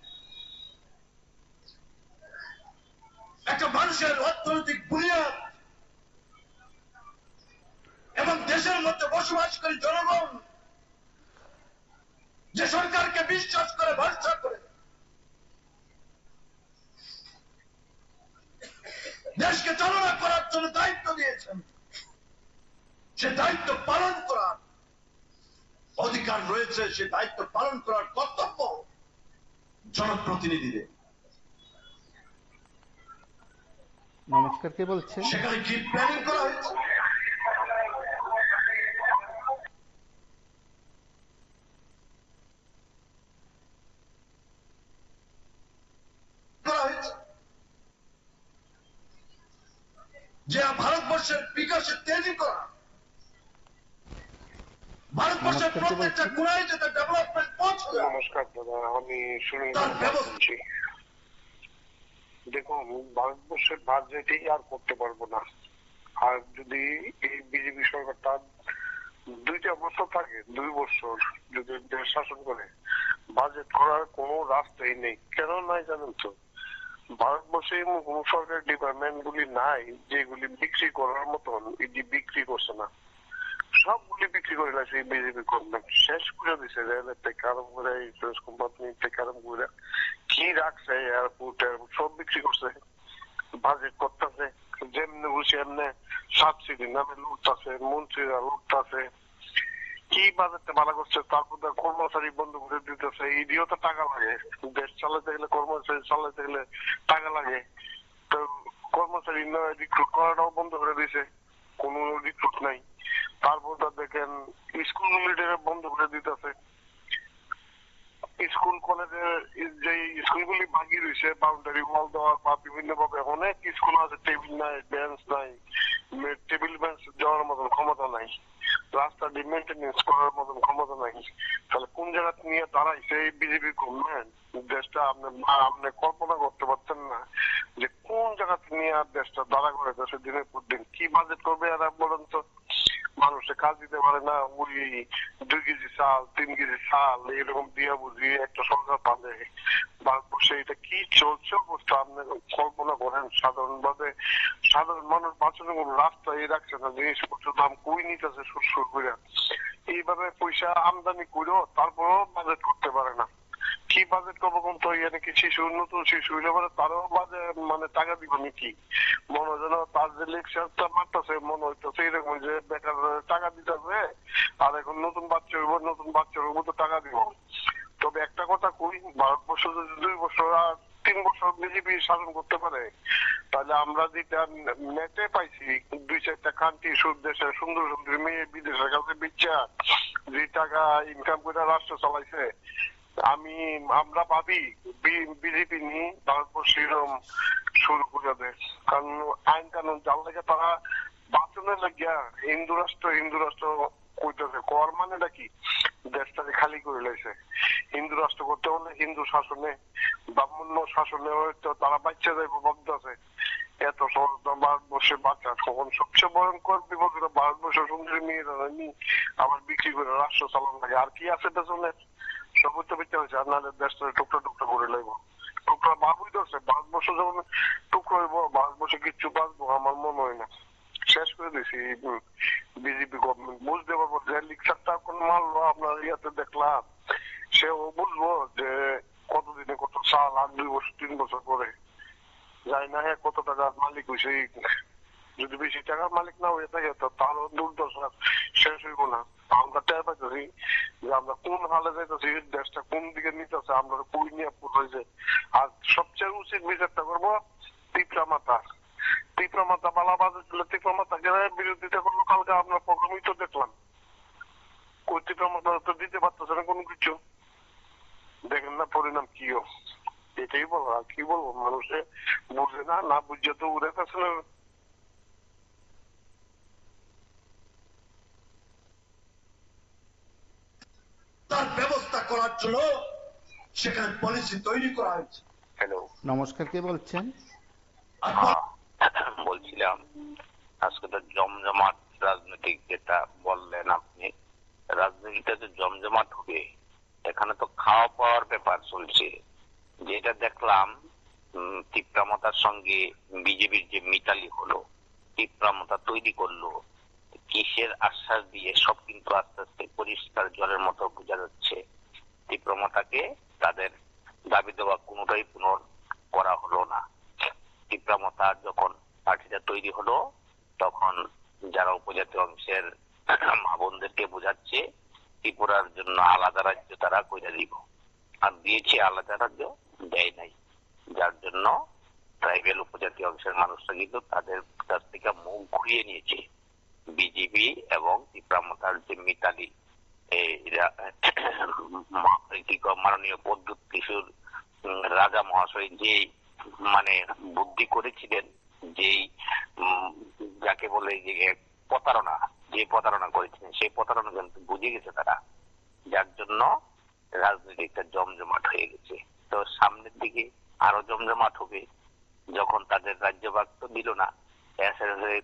একটা মানুষের অর্থনৈতিক বুনিয়াদ এবং দেশের মধ্যে বসবাসকারী জনগণ যে সরকারকে বিশ্বাস করে, ভরসা করে দেশকে চালনা করার জন্য দায়িত্ব দিয়েছেন, সে দায়িত্ব পালন করার অধিকার রয়েছে, সে দায়িত্ব পালন করার কর্তব্য জনপ্রতিনিধিদের। নমস্কার, কে বলছেন? সেখানে কি প্ল্যানিং করা হয়েছে? যে ভারতবর্ষের বিকাশে তেজি করা, ভারতবর্ষের নমস্কার, কে প্রত্যেকটা বলছেন? কোণায় যাতে ডেভেলপমেন্ট পৌঁছবে। নমস্কার দাদা, আমি সুনীল তার বর্মা ব্যবস্থা বলছি। দেখুন, ভারতবর্ষের বাজেটই আর করতে পারবো না। আর যদি এই বিজেপি সরকারটা 2টা বছর থাকে, 2 বছর যদি দেশ শাসন করে, বাজেট করার কোনো রাস্তাই নেই। কেন নাই জানেন তো? ভারতবর্ষে এমন কোন সরকারি ডিপার্টমেন্ট গুলি নাই যেগুলি বিক্রি করার মতন, এটি বিক্রি করছে না। সবগুলি বিক্রি করে লাগছে এই বিজেপি গভর্নমেন্ট, শেষ করে দিছে। রেলের থেকে আরম্ভ করে, ইন্স্যুরেন্স কোম্পানি থেকে আরম্ভ করে কি রাখছে, এয়ারপোর্ট সব বিক্রি করছে। বাজেট করতেছে যেমনি বসে এমনি সাবসিডি নামে লুটতেছে, মন্ত্রীরা লুটতেছে। কি বাজেটটা ভালো করছে, তারপর কর্মচারী বন্ধ করে দিতেছে। ইডিও তো টাকা লাগে, দেশ চালাতে গেলে, কর্মচারী চালাতে গেলে টাকা লাগে। তো কর্মচারী রিক্রুট করাটাও বন্ধ করে দিছে, কোনো রিক্রুট নাই। তারপর দেখেন স্কুল মিলিটারি বন্ধ করে দিতেছে। স্কুল কলেজে যে স্কুলগুলি ভাঙি রয়েছে, বাউন্ডারি ওয়াল দেওয়া বা বিভিন্ন ভাবে অনেক স্কুল আছে, টেবিল নাই, বেঞ্চ নাই, টেবিল বেঞ্চ যাওয়ার মতন ক্ষমতা নাই, রাস্তা মেনটেনেন্স করার মতন ক্ষমতা নাই। তাহলে কোন জায়গা নিয়ে দাঁড়াইছে এই বিজেপি গভর্নমেন্ট? দেশটা আপনি কল্পনা করতে পারছেন না যে কোন জায়গা নিয়ে দেশটা দাঁড়া করে দেশের দিনের পর দিন। কি বাজেট করবে এরা বলেন তো? মানুষে কাজ দিতে পারে না, ওই 2 কেজি চাল, 3 কেজি চাল এরকম দিয়া বুঝিয়ে একটা সরকার পাবে। ভারতবর্ষে এটা কি চলছে অবস্থা আপনি কল্পনা করেন? সাধারণ মানুষ বাঁচানোর কোন রাস্তাই রাখছে না। জিনিসপত্রের দাম কই নিতেছে সুর করে। এইভাবে পয়সা আমদানি করেও তারপরেও বাজেট করতে পারে না। কি বাজেট করবো কোন তো? কি শিশু, নতুন শিশু হইলে পরে তারও মানে টাকা দিব নাকি? মনে হয় যেন তার যে লেকচারটা মারতেছে, মনে হইতেছে এরকম যে বেকার টাকা দিতেছে, আর এখন নতুন বাচ্চা হইব তো টাকা দিব। তবে একটা কথা কই, ভারতবর্ষ যদি 2 বছর আর 3 বছর বিজেপি শাসন করতে পারে, তাহলে আমরা যেটা নেটে পাইছি 2-4টা কান্ট্রি, দেশের সুন্দর সুন্দর মেয়ে বিদেশের কাছে বিচ্ছা যে টাকা ইনকাম করে রাষ্ট্র চালাইছে, আমরা ভাবি বিজেপি নিয়ে ভারতবর্ষ এরকম শুরু করে দেয়। কারণ আইন কানুন জাল লেগে তারা বাঁচনের লাগিয়া হিন্দু রাষ্ট্র কইতেছে। কর মানেটা কি? দেশটাকে খালি করে লাইছে। হিন্দু রাষ্ট্র করতে হলে হিন্দু শাসনে, ব্রাহ্মণ্য শাসনে হয়তো তারা বাচ্চা যাইব ভাবতেছে। এত সহজ ভারতবর্ষে বাচ্চা। তখন সবচেয়ে ভয়ঙ্কর বিপদ হলো ভারতবর্ষের সুন্দরী মেয়েরা আবার বিক্রি করে রাষ্ট্র চালানো লাগে। আর কি আছে পেছনে? সবই তো বিচ্ছা হয়েছে। আর নাহলে দেশটা টুকরা করে লাগবো। টুকরা ভাবই ধরছে। ভারতবর্ষ যখন টুকরো হইব, ভারতবর্ষে কিচ্ছু বাঁচবো আমার মনে হয় না। শেষ করে দিছি বিজেপি গভর্নমেন্ট। বুঝতে পারবো যে লিকচারটা কোন মারলো আপনার ইয়াতে দেখলাম, সেও বুঝবো যে কতদিনে কত সাল, আর 2 বছর 3 বছর পরে যাই না কত টাকার মালিক হয়েছে। যদি বেশি টাকার মালিক না হয়ে থাকে তো তাহলে দুর্দশা শেষ হইব না। আমরা টের পাইতেছি যে আমরা কোন হালে যাইতেছি, দেশটা কোন দিকে নিতেছে, আমরা কই নিয়ে হয়েছে। আর সবচেয়ে উচিত বিচারটা করবো তীব্রা মাথা বালা বাজে ছিল, তীব্রা মাথাকে বিরোধিতা করলো। কালকে আপনার প্রোগ্রামই তো দেখলাম, ওই তীব্রা মাথা তো দিতে পারতেছে না কোনো কিছু। দেখেন না পরিণাম কি? এটাই বলো, আর কি বলবো? মানুষে বুঝে না বুঝে তো উড়ে গেছে না। তার ব্যবস্থা করার জন্য সেখানে পলিসি তৈরি করা হয়েছে। হ্যালো, নমস্কার, কে বলছেন? বলছিলাম আজকে তো জমজমাট রাজনৈতিক যেটা বললেন আপনি, রাজনীতিটা তো জমজমাট হবে। এখানে তো খাওয়া পাওয়ার ব্যাপার চলছে। যেটা দেখলাম তীব্রামতার সঙ্গে বিজেপির যে মিতালি হলো, তীব্রামতা তৈরি করলো, কিসের আশ্বাস দিয়ে সব কিন্তু আস্তে আস্তে পরিষ্কার জলের মতো বোঝা যাচ্ছে। তীব্রামতাকে তাদের দাবি দেওয়া কোনোটাই পূরণ করা হলো না। তীব্রামতা যখন পার্টিটা তৈরি হলো, তখন যারা উপজাতীয় অংশের মা বোনদেরকে বোঝাচ্ছে ত্রিপুরার জন্য আলাদা রাজ্য তারা কইরা দিব, আর দিয়েছে আলাদা রাজ্য দেয় নাই। যার জন্য ট্রাইবেল উপজাতীয় অংশের মানুষরা কিন্তু তাদের কাছ থেকে মুখ ঘুরিয়ে নিয়েছে। বিজেপি এবং তীব্রামতার যে মিতালি, মাননীয় প্রদ্যুৎ কিশোর রাজা মহাশয় যে মানে বুদ্ধি করেছিলেন যেই যাকে বলে যে প্রতারণা, যে প্রতারণা করেছেন সেই প্রতারণা কিন্তু বুঝে গেছে তারা, যার জন্য রাজনীতিটা জমজমাট হয়ে গেছে। তো সামনের দিকে আরো জমজমাট হবে যখন তাদের রাজ্যভাগ তো দিল না,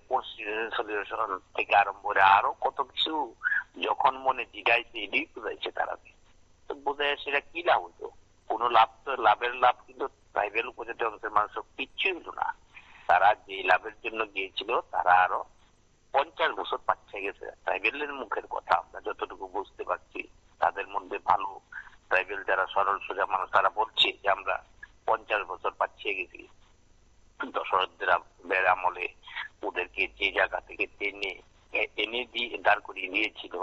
কনস্টিটিউশন থেকে আরম্ভ করে আরো কত কিছু যখন মনে জিগাইছে এটাই বুঝাইছে তারা। তো বোঝায় সেটা কি লাভ হতো? কোন লাভ তো, লাভের লাভ কিন্তু ট্রাইবেল উপজাতি অংশের মানুষের কিচ্ছুই হলো না। তারা যে লাভের জন্য গিয়েছিল তারা আরো 50 বছর পাচ্ছে গেছে। ট্রাইবেলের মুখের কথা আমরা যতটুকু বুঝতে পারছি, তাদের মধ্যে ভালো ট্রাইবেল যারা সরল সোজা মানুষ তারা বলছে যে আমরা 50 বছর পাচ্ছে গেছি। দশরথের আমলে ওদেরকে যে জায়গা থেকে এনে দিয়ে দাঁড় করিয়ে দিয়েছিল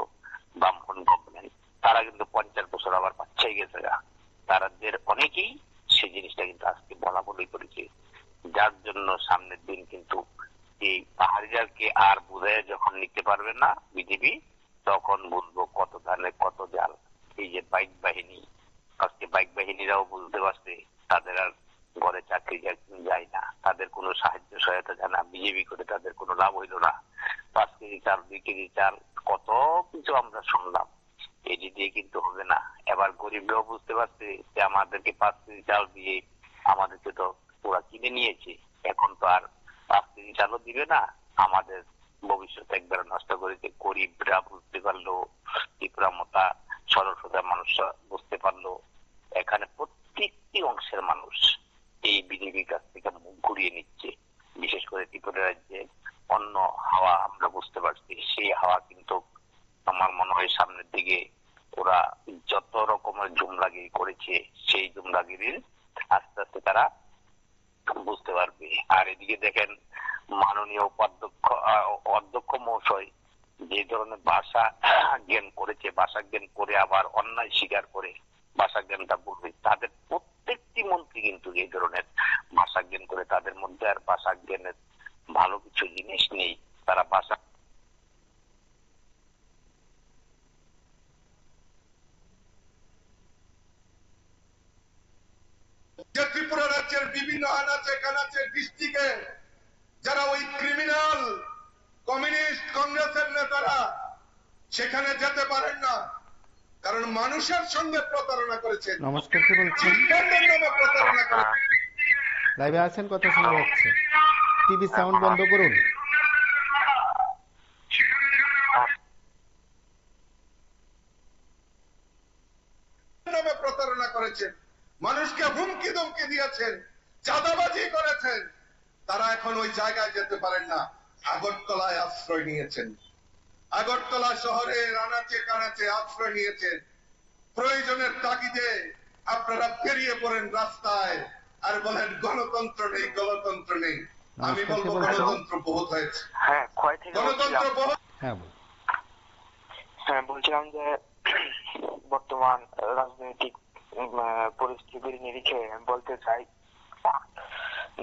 ব্রাহ্মণ গভর্নমেন্ট, তারা কিন্তু 50 বছর আবার পাচ্ছে গেছে। তাদের অনেকেই সেই জিনিসটা কিন্তু আজকে বলা বলি করেছে, যার জন্য সামনের দিন কিন্তু এই পাহাড়িয়ারকে আর বুঝায় যখন নিতে পারবে না বিজেপি, তখন বুঝবো কত ধানে কত জাল। এই যে বাইক বাহিনী, আজকে বাইক বাহিনীরাও বুঝতে পারছে তাদের আর ঘরে চাকরি যায় না, তাদের কোনো সাহায্য সহায়তা যায় না, বিজেপি করে তাদের কোনো লাভ হইল না। 5 কেজি চাল 2 কেজি চাল কত কিছু আমরা শুনলাম, এটি দিয়ে কিন্তু হবে না। এবার গরিবরাও বুঝতে পারছে যে আমাদেরকে 5 কেজি চাল দিয়ে আমাদেরকে তো ওরা কিনে নিয়েছে, এখন তো আর 5 কেজি চালও দিবে না, আমাদের ভবিষ্যৎ একবার নষ্ট করেছে। গরিবরা বুঝতে পারলো, ত্রিপুরা মতা সরল সোজা মানুষরা বুঝতে পারলো, এখানে প্রত্যেকটি অংশের মানুষ এই বিজেপির কাছ থেকে মুখ ঘুরিয়ে নিচ্ছে। বিশেষ করে ত্রিপুরা রাজ্যে অন্য হাওয়া আমরা বুঝতে পারছি, সেই হাওয়া কিন্তু আমার মনে হয় সামনের দিকে ওরা যত রকমের জুমলাগিরি করেছে সেই জুমলাগিরির আস্তে আস্তে তারা বুঝতে পারবে। আর এদিকে দেখেন মাননীয় অধ্যক্ষ মহাশয় যে ধরনের ভাষা জ্ঞান করেছে, ভাষা জ্ঞান করে আবার অন্যায় স্বীকার করে ভাষা জ্ঞানটা বলবে, তাদের প্রত্যেকটি মন্ত্রী কিন্তু এই ধরনের ভাষা জ্ঞান করে, তাদের মধ্যে আর ভাষা জ্ঞানের ভালো কিছু জিনিস নেই। তারা ভাষা ত্রিপুরা রাজ্যের বিভিন্ন আনাচে কানাচে ডিস্ট্রিক্টে যারা ওই ক্রিমিনাল কমিউনিস্ট কংগ্রেসের নেতারা সেখানে যেতে পারেন না, কারণ মানুষের সঙ্গে প্রতারণা করেছেন। নমস্কার, কে বলছেন? নামে প্রতারণা করেছেন। লাইভে আছেন, কথা শোনা যাচ্ছে। টিভি সাউন্ড বন্ধ করুন। নামে প্রতারণা করেছেন, মানুষকে হুমকি ধমকি দিয়েছেন, চাঁদাবাজি করেছেন। তারা এখন ওই জায়গায় যেতে পারেন না, আগরতলায় আশ্রয় নিয়েছেন। আগরতলা শহরের আনাচে কানাচে আশ্রয় নিয়েছেন। প্রয়োজনের তাগিদে আপনারা বেরিয়ে পড়েন রাস্তায় আর বলেন গণতন্ত্র নেই, গণতন্ত্র নেই। আমি বলবো গণতন্ত্র বহুত হয়েছে। হ্যাঁ, ক্ষয় থেকে গণতন্ত্র বহুত। হ্যাঁ, বলছিলাম যে বর্তমান রাজনৈতিক পরিস্থিতির নিরিখে বলতে চাই,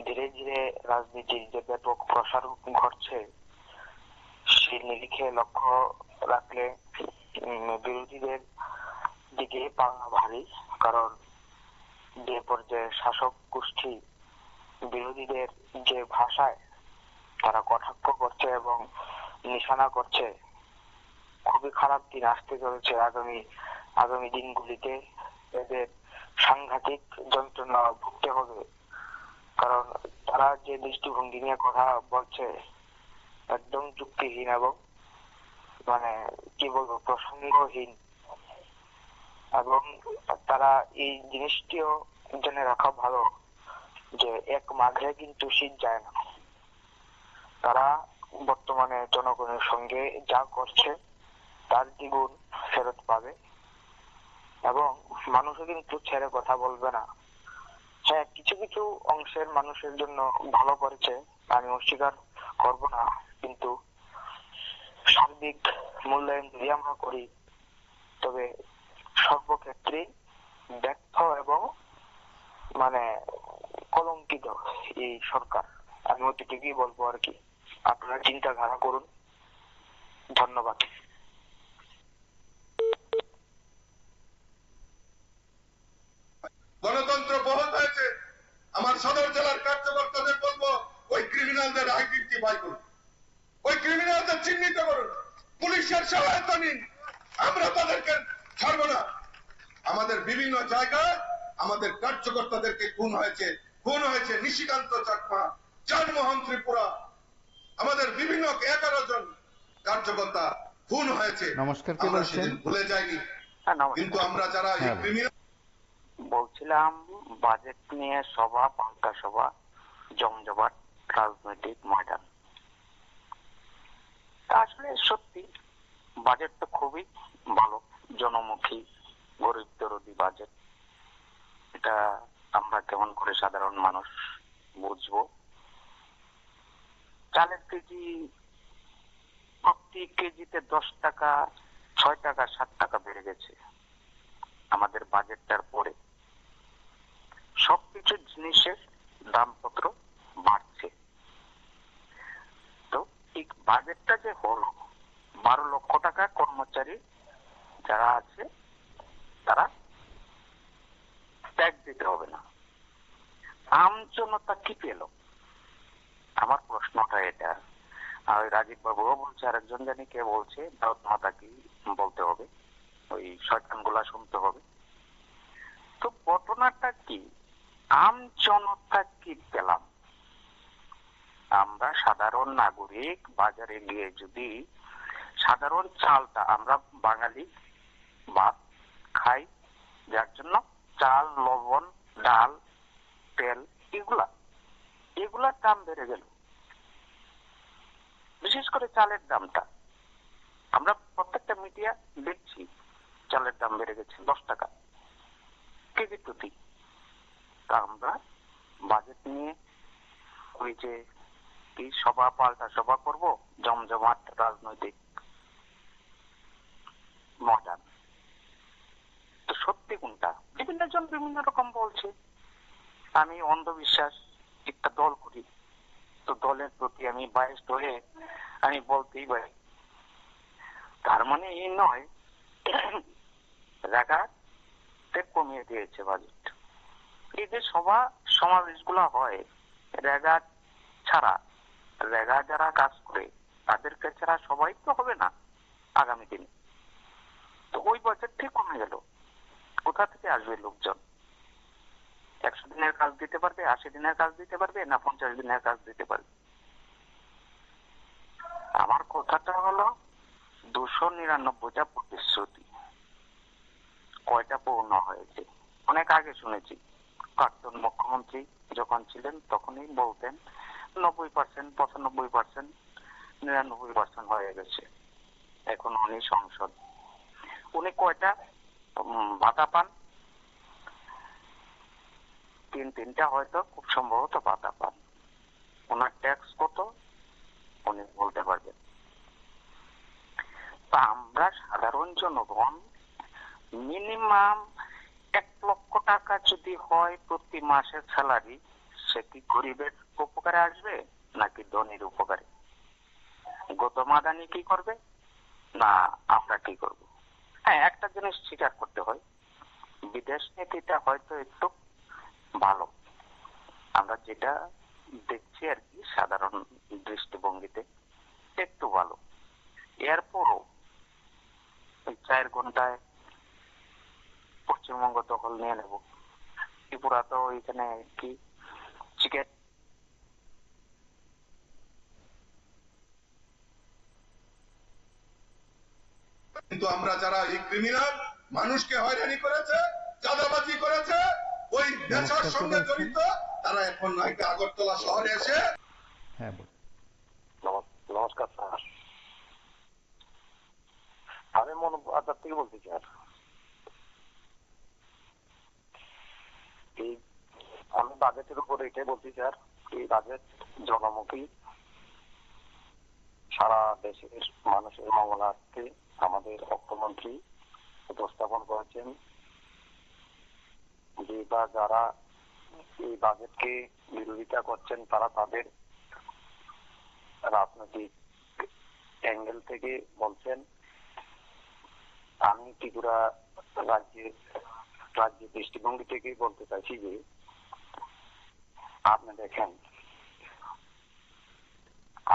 ধীরে ধীরে রাজনীতির যে ব্যাপক প্রসার ঘটছে সেই নিরিখে লক্ষ্য রাখলে বিরোধীদের দিকে পাওয়া ভারী। কারণ যে পর্যায়ে শাসক গোষ্ঠী বিরোধীদের যে ভাষায় তারা কটাক্ষ করছে এবং নিশানা করছে, খুবই খারাপ দিন আসতে চলেছে। আগামী দিনগুলিতে এদের সাংঘাতিক যন্ত্রণা ভুগতে হবে। কারণ তারা যে দৃষ্টিভঙ্গি নিয়ে কথা বলছে একদম যুক্তিহীন এবং মানে কি বলবো প্রসঙ্গহীন, এবং তারা এই জিনিসটিও জেনে রাখা ভালো যে 1 মাঘে কিন্তু শীত যায় না। তারা বর্তমানে জনগণের সঙ্গে যা করছে তার দ্বিগুণ ফেরত পাবে, এবং মানুষও কিন্তু ছেড়ে কথা বলবে না। হ্যাঁ, কিছু কিছু অংশের মানুষের জন্য ভালো করেছে, আমি অস্বীকার করব না, কিন্তু সার্বিক মূল্যায়ন যদি আমরা করি তবে সর্বক্ষেত্রে ব্যর্থ এবং মানে কলঙ্কিত এই সরকার। আমি ওইটুকুই বলবো আর কি। আপনারা চিন্তাধারা করুন। ধন্যবাদ। গণতন্ত্র বহুত হয়েছে। আমার সদর জেলার কার্যকর্তাদের বলবো ওই ক্রিমিনাল পুলিশের সহায়তা নিন, আমরা তাদেরকে ছাড়ব না। আমাদের বিভিন্ন জায়গায় আমাদের কার্যকর্তাদেরকে খুন হয়েছে নিশিকান্ত চাকমা, চানমোহন ত্রিপুরা, আমাদের বিভিন্ন 11 জন কার্যকর্তা খুন হয়েছে। নমস্কার, কে আমরা বলছেন? সেদিন ভুলে যাইনি, কিন্তু আমরা যারা এই হ্যাঁ, ক্রিমিনাল বলছিলাম বাজেট নিয়ে সভা, পাল্টা সভা, জমজমাট রাজনৈতিক ময়দান। তা আসলে সত্যি বাজেট তো খুবই ভালো, জনমুখী, গরিব দরদি বাজেট। এটা আমরা কেমন করে সাধারণ মানুষ বুঝবো? চালের কেজি প্রতি কেজিতে 10 টাকা, 6 টাকা, 7 টাকা বেড়ে গেছে আমাদের বাজেটটার পরে। সবকিছু জিনিসের দামপত্র বাড়ছে। তো এই বাজেটটা যে হলো, 12 লক্ষ টাকা কর্মচারী যারা আছে তারা ট্যাক্স দিতে হবে না। আম জনতা কি পেল? আমার প্রশ্নটা এটা। আর ওই রাজীব বাবুও বলছে, আরেকজন জানি কে বলছে, ভারত মাতা কি বলতে হবে, ওই শয়তান গুলা শুনতে হবে। তো ঘটনাটা কি? আম জনতা কি পেলাম? আমরা সাধারণ নাগরিক বাজারে গিয়ে যদি সাধারণ চালটা, আমরা বাঙালি ভাত খাই, যার জন্য চাল, লবণ, ডাল, তেল, এগুলার দাম বেড়ে গেল। বিশেষ করে চালের দামটা আমরা প্রত্যেকটা মিডিয়া দেখছি, চালের দাম বেড়ে গেছে 10 টাকা কেজি প্রতি। তা আমরা বাজেট নিয়ে ওই যে এই সভা, পাল্টা সভা করব, জমজমাট রাজনৈতিক ময়দান। তো সত্যি কোনটা? বিভিন্ন জন বিভিন্ন রকম বলছে। আমি অন্ধবিশ্বাস একটা দল করি, তো দলের প্রতি আমি বায়াসড হয়ে আমি বলতেই পারি। তার মানে এই নয় রেগাতে কমিয়ে দিয়েছে বাজেট। এই যে সভা সমাবেশ গুলা হয়, রেগা ছাড়া, রেগা যারা কাজ করে তাদেরকে ছাড়া সবাই তো হবে না আগামী দিনে। তো ওই বাজেটটি কমে গেল। কোথা থেকে আসবে লোকজন? 100 দিনের কাজ দিতে পারবে, 80 দিনের কাজ দিতে পারবে, না 50 দিনের কাজ দিতে পারবে? আমার কথাটা হলো 299টা প্রতিশ্রুতি কয়টা পূর্ণ হয়েছে? অনেক আগে শুনেছি, প্রাক্তন মুখ্যমন্ত্রী যখন ছিলেন তখনই বলতেন 90%, 95%, 99% হয়ে গেছে। এখন উনি সংসদ, উনি কয়টা ভাতা পান? 3টা হয়তো, খুব সম্ভবত ভাতা পান। ওনার ট্যাক্স কত উনি বলতে পারবেন। তা আমরা সাধারণ জনগণ মিনিমাম 1 লক্ষ টাকা যদি হয় প্রতি মাসের স্যালারি, সে কি গরিবের উপকারে আসবে নাকি ধনীর উপকারে? গৌতম আদানি কি করবে না আমরা কি করব? হ্যাঁ, একটা জিনিস স্বীকার করতে হয়, বিদেশ নীতিটা হয়তো একটু ভালো, আমরা যেটা দেখছি আর কি সাধারণ দৃষ্টিভঙ্গিতে একটু ভালো। এরপরও ওই 4 ঘন্টায় পশ্চিমবঙ্গ দখল নিয়ে নেব, ত্রিপুরা তো ওইখানে কি চিকেন। কিন্তু আমরা যারা এই ক্রিমিনাল মানুষকে হয়রানি করেছে, চাঁদাবাজি করেছে, ওই নেশার সঙ্গে জড়িত, তারা এখন নাকি আগরতলা শহরে এসে। হ্যাঁ, বলুন। নমস্কার স্যার, আমি মনোবাজার থেকে বলতে চাই। এই আমি বাজেটের উপর এটাই বলতে চাই, এই বাজেট জনমুখী, সারা দেশের মানুষের মঙ্গলার্থে আমাদের অর্থমন্ত্রী উপস্থাপন করেছেন। যে বা যারা এই বাজেটকে বিরোধিতা করছেন তারা তাদের রাজনৈতিক অ্যাঙ্গেল থেকে বলছেন। আমি ত্রিপুরা রাজ্যের দৃষ্টিভঙ্গি থেকে বলতে চাইছি যে আপনি দেখেন,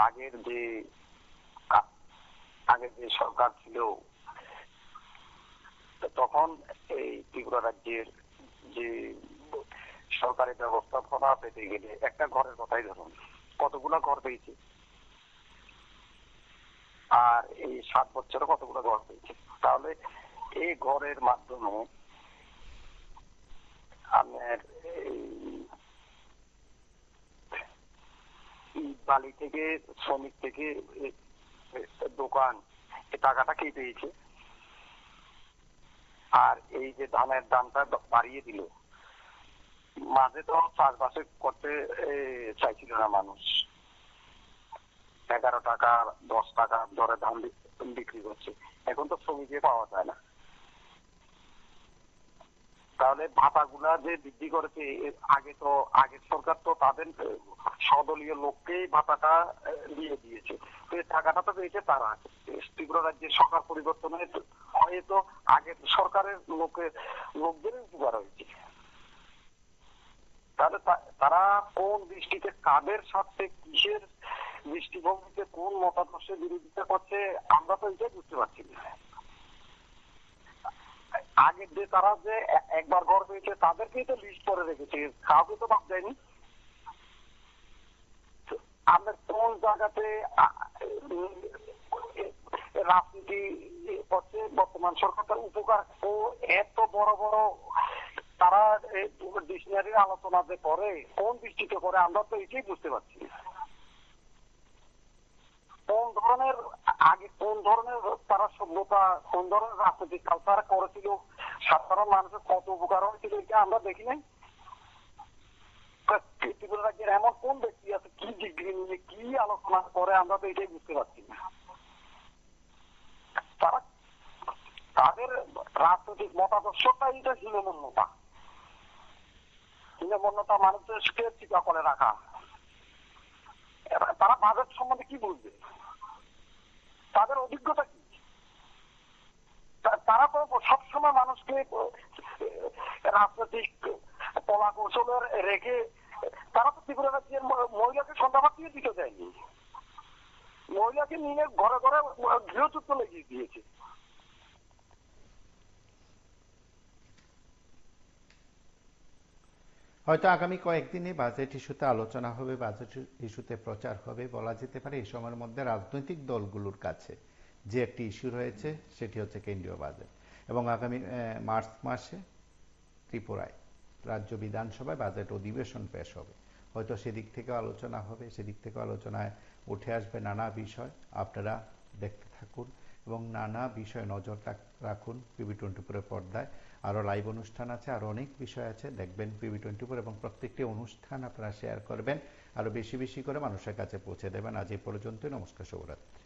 আগের যে আগে যে সরকার ছিল তখন এই ত্রিপুরা রাজ্যের যে সরকারি ব্যবস্থাপনা পেতে গেলে একটা ঘরের কথাই ধরুন, কতগুলা ঘর পেয়েছে, আর এই 7 বছরে কতগুলো ঘর পেয়েছে। তাহলে এই ঘরের মাধ্যমে আপনার বালি থেকে, শ্রমিক থেকে, দোকান, এই টাকাটা কে পেয়েছে? আর এই যে ধানের দামটা বাড়িয়ে দিল, মাঝে তো চাষবাসে করতে চাইছিল না মানুষ, 11 টাকা 10 টাকা দরে ধান বিক্রি করছে, এখন তো শ্রমিকে পাওয়া যায় না। তাহলে ভাতাগুলা যে বৃদ্ধি করেছে, আগের সরকার তো তাদের সদলীয় লোককেই ভাতাটা দিয়ে দিয়েছে, এই টাকাটা তো পেয়েছে তারা। ত্রিপুরা রাজ্যের সরকার পরিবর্তন হয়তো আগের সরকারের লোকদেরই উপকার হয়েছে। তাহলে তারা কোন দৃষ্টিতে, কাদের সাথে, কিসের দৃষ্টিভঙ্গিতে, কোন মতাদর্শের বিরোধিতা করছে, আমরা তো এটাই বুঝতে পারছি না। আগে যে তারা যে একবার ঘর পেয়েছে তাদেরকেই তো লিস্ট করে রেখেছে, কাউকে তো বাদ দেয়নি। আমরা কোন জায়গাতে রাজনীতি করছে বর্তমান সরকার, তার উপকার ও এত বড় বড় তারা ডিকশনারির আলোচনা যে করে, কোন দৃষ্টিতে করে, আমরা তো এটাই বুঝতে পারছি। কোন ধরনের তারা সভ্যতা, কোন ধরনের রাজনৈতিক কালচার করেছিল, সাধারণ মানুষের কত উপকার হয়েছিল, এটা আমরা দেখি নাই। ত্রিপুরা রাজ্যের এমন কোন ব্যক্তি আছে, কি ডিগ্রি নিয়ে কি আলোচনা করে, আমরা তো এটাই বুঝতে পারছি না। তারা তাদের রাজনৈতিক মতাদর্শটাই এটা হীনমন্যতা মানুষকে টিকা করে রাখা। তারা বাজেট সম্বন্ধে কি বুঝবে, তাদের অভিজ্ঞতা কি? তারা তো সবসময় মানুষকে রাজনৈতিক কলা কৌশল রেখে, তারা তো ত্রিপুরা রাজ্যের মহিলাকে সন্ধ্যাভাত দিয়ে দিতে দেয়নি, মহিলাকে নিয়ে ঘরে ঘরে গৃহযুদ্ধ লেগিয়ে দিয়েছে। হয়তো আগামী কয়েকদিনে বাজেট ইস্যুতে আলোচনা হবে, বাজেট ইস্যুতে প্রচার হবে। বলা যেতে পারে এই সময়ের মধ্যে রাজনৈতিক দলগুলোর কাছে যে একটি ইস্যু রয়েছে সেটি হচ্ছে কেন্দ্রীয় বাজেট, এবং আগামী মার্চ মাসে ত্রিপুরায় রাজ্য বিধানসভায় বাজেট অধিবেশন পেশ হবে। হয়তো সেদিক থেকে আলোচনা হবে, সেদিক থেকে আলোচনায় উঠে আসবে নানা বিষয়। আপনারা দেখতে থাকুন এবং নানা বিষয়ে নজর রাখুন PB24 পর্দায়। আরও লাইভ অনুষ্ঠান আছে, আরও অনেক বিষয় আছে, দেখবেন PB24 এবং প্রত্যেকটি অনুষ্ঠান আপনারা শেয়ার করবেন, আরও বেশি বেশি করে মানুষের কাছে পৌঁছে দেবেন। আজ এই পর্যন্তই, নমস্কার, শুভরাত্রি।